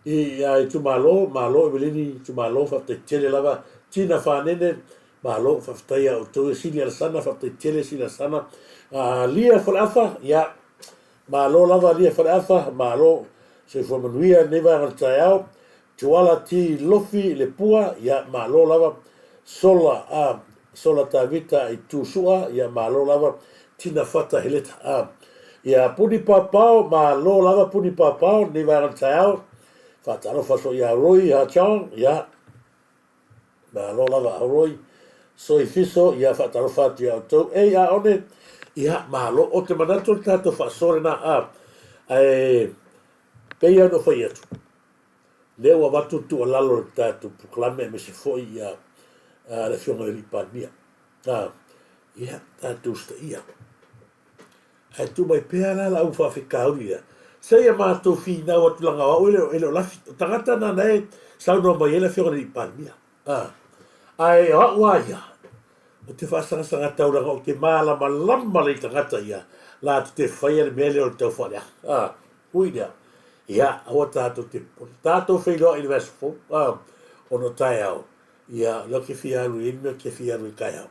i tu malo Evelini tu malo whaftai tele lava tina whanene malo whaftai au tau sili ala sana whaftai tele sili ala sana lia whalafa ia malo lava lia whalafa malo se fo manuia neva ngal taiao tuala ti lofi le pua ya malo lava sola tavita i tusua ya malo lava tina fata heleta ya puni papao malo lava puni papao neva ngal taiao fata no faso ya roi ha chong ya malo lava roi so ifiso ya fata no fata ya to ya one ya malo o te manato tato fasore na Peia no fai atu. Leo a watu tu a lalo tatu puklame me se foi le fionga le lipania. Ia tatu sta ia. Ai tu mai pea la au whawhikauri ia. Sei a mātou whina o tulanga wau ele o lafi. O tangata na nei, sau no mai ele whiora i pānia. Ai o wa ia. O te whasanga tauranga o te mālama lama le tangata ia. La te whaia le mele o tau whalea. Hui nea. Ia, awa tātou te tātou whailoa i wesfo. Ono tai au. Ia, lo ke whiaru ina, ke whiaru i kai au.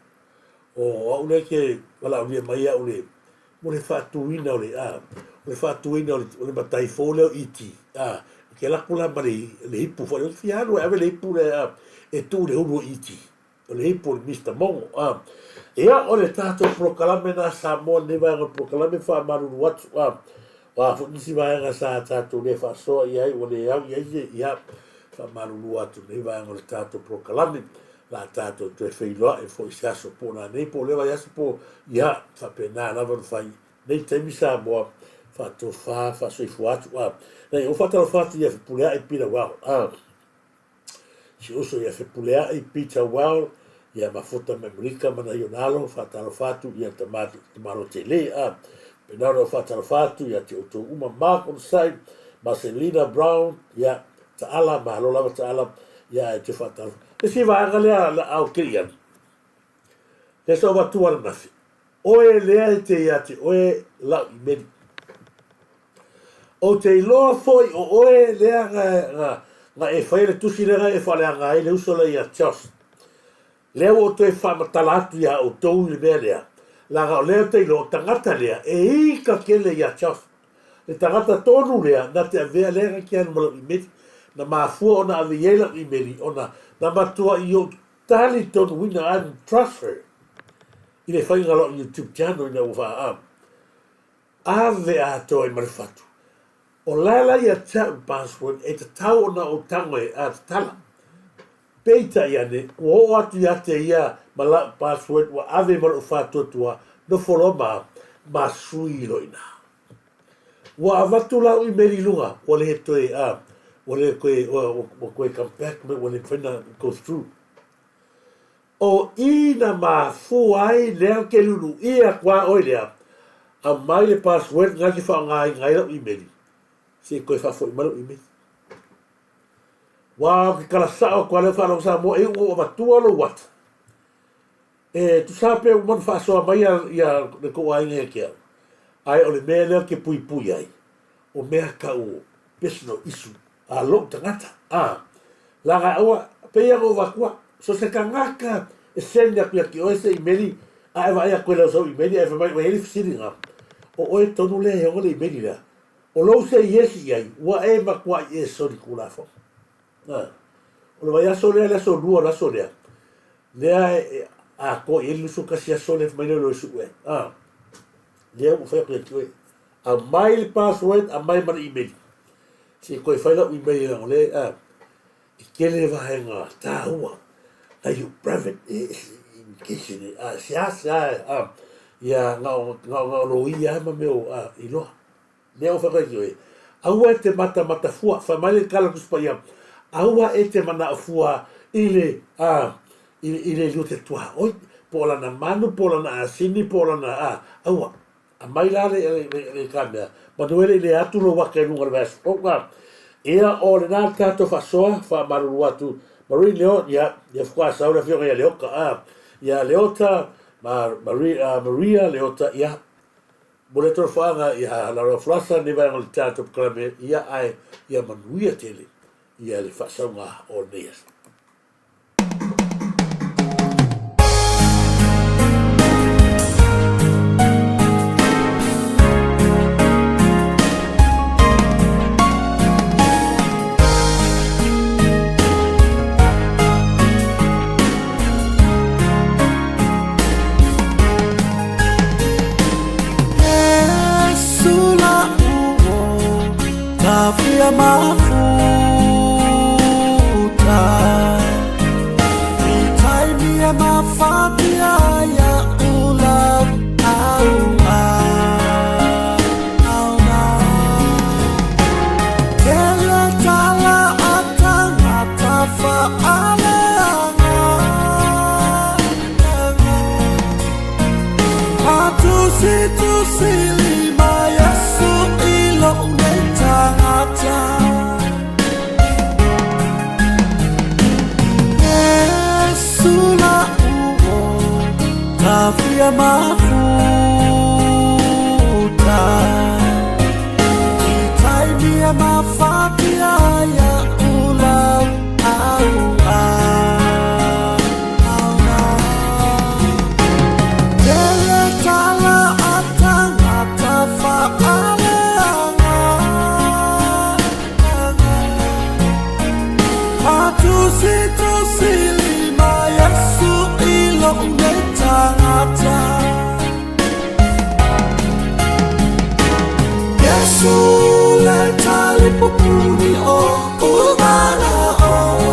O au ne ke, wala au ne mai au ne. Mo le whātuina o le o le whātuina o le matai fōleo iti. Ke lakula ma le hipu whare. O le whiaru ave le hipu le e tū le uru iti. O le hipu le Mr. Mongo. Ia, o le tātou prokalame na Samoa ne vanga prokalame whamaruru watu. Wa nisi vanga sa tātou le whasoa iai o le au iai ia whamaruru watu ne vanga o le tātou prokalame. La tātou te whailoa e fo i saso PONA nei po lewa yaso po ia whapena lava whai nei taimi Samoa whato whasoi fuatu nei o whatalo whatu ia whipulea e pira wau si oso ia whipulea e pita wau ia mafota memrika mana ionalo whatalo whatu ia tamaro te le penaro whatalo whatu ia te oto uma Mark on side Marcelina Brown ia taala mahalo lava taala ia te whatalo e si vanga lea au kirian. Le so watu ala nafi. Oe lea te ia te oe lau i meri. O te iloa foi o oe lea nga e whaile tusi lea e whale anga e le usola ia tios. Lea o te whamatalatu ia o tou i mea lea. Langa o lea te ilo tangata lea e ika kele ia tios. Le tangata tonu lea na te avea lea ki anu malau i meri. Na mafua ona aviela i meri ona na matua i o tali tonu wina anu trust her. I le whainga lo YouTube channel ina uwha ave a toi marifatu. O lala ia tau password e te tau ona o tangoe a te tala. Peita ia ne, o atu ia te ia mala password wa ave mara ufatotua no foloma ma sui loina. Wa avatu lau i meri lunga, o le he toi wale koe come back me wale whena go through. O ina ma fu ai lea ke lulu ia kwa oi lea a mai le password ngaki wha ngai lau i meri. Se koe whafo i malu i meri. Wow, ki kala sao kwa leo whanau sa mo e o matua lo wat. E tu sape o man whasoa mai ia le ko ai nge kia. Ai o le mea lea ke pui pui ai. O mea ka o personal issue. Lo tangata. Laga awa pea o wakua. So se ka ngaka e sende a pia ki oese i meri. A ewa ea koe lau sau i meri. A ewa mai heli fisiri nga. O oe tonu lea he ole i meri lea. O lau se iesi ai. Wa e makua i e sori kula fo. O le vai aso lea lea so lua laso lea. Lea a ko i lusu kasi aso lea mai leo su ue. Lea u whea koe ki oe. A mai le password a mai mana i meri. Si koe whaila ui mei na ole, i kele wahenga tā hua, na you private education, siasa, ia ngā roi ia ma meo i loa. Nea o whakai ki oe, aua e te mata fua, whamaile kala kuspa ia, aua e te mana fua i le lute tua, oi, pola na manu, pola na asini, pola na aua, a mai la le kamea, manuele le atu lo waka e lunga le vēsu. Ia o le nā tātou whasoa, whamaruru atu, marui leo, ia whukua saura whionga ia leoka, ia leota, Maria leota, ia, mole toro whaanga, ia lara flasa, ne vai ngoli tātou kalame, ia ai, ia manuia tele, ia le whasaunga o neas. Afia mafuta Itaimia mafatia ya ula auna Kele tala atanga tafa aleanga Matusi lima Yesu ilo unetangata Yesu na uo tafia mafuta Itaibia mafatia ya ulau Tusi lima Yesu ilo unetangata Yesu leta lipupuni o umana o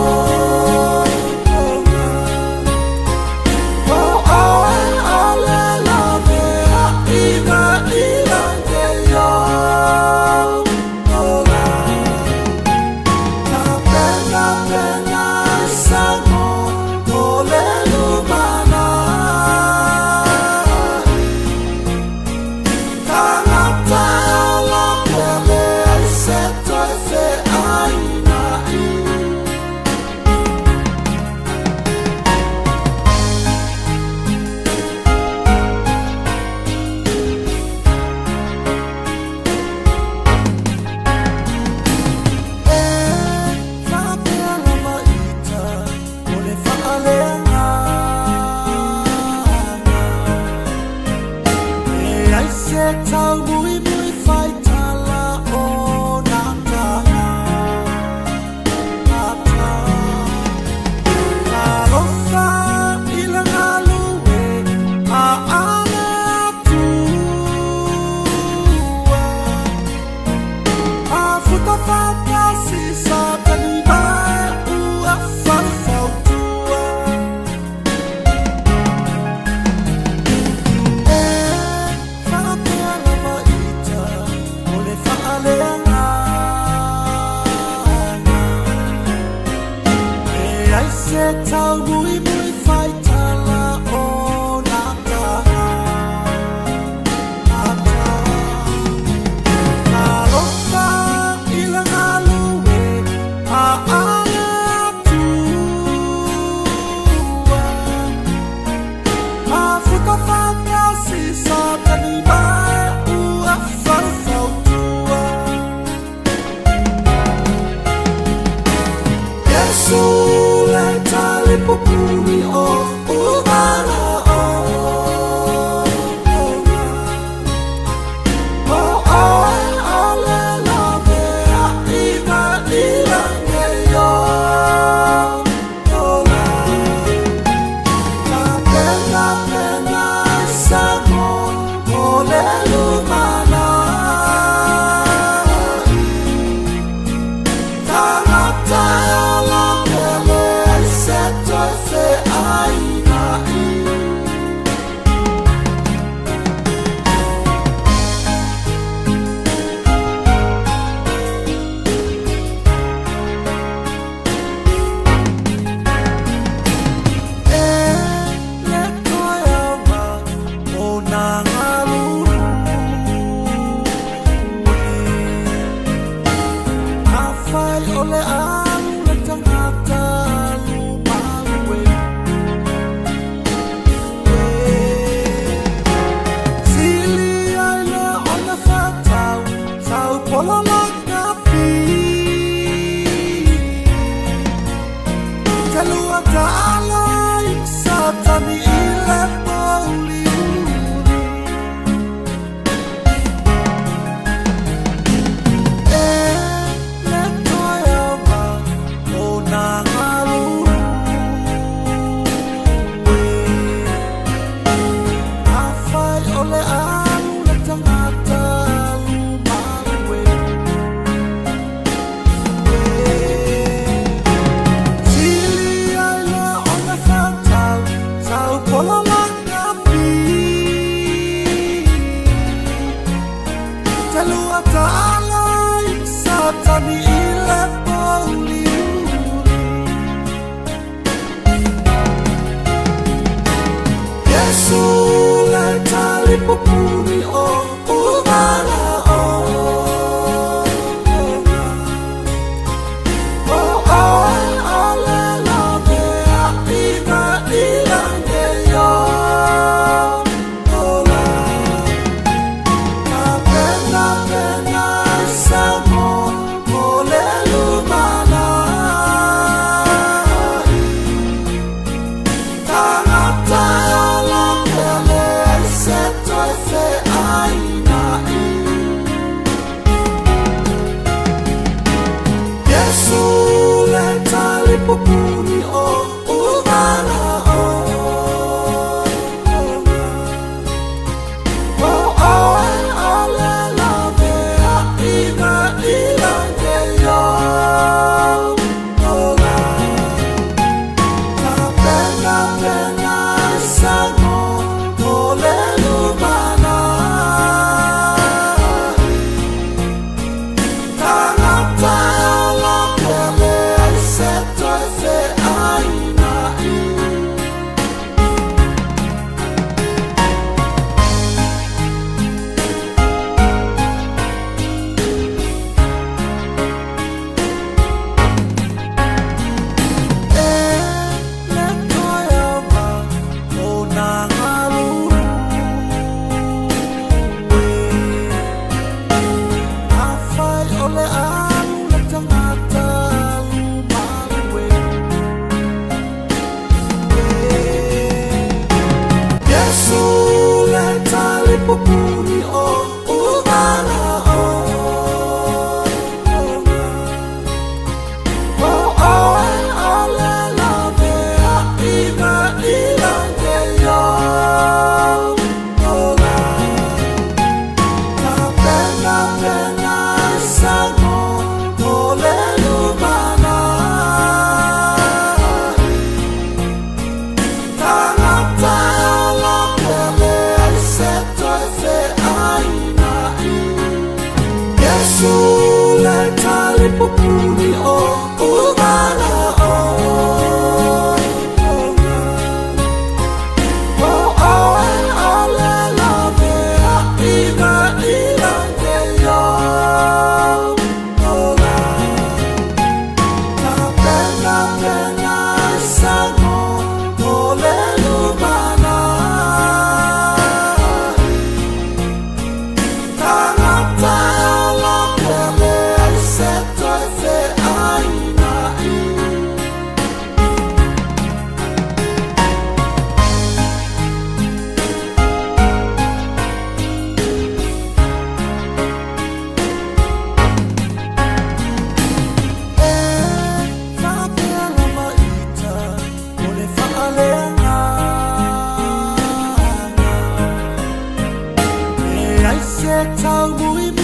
Tell me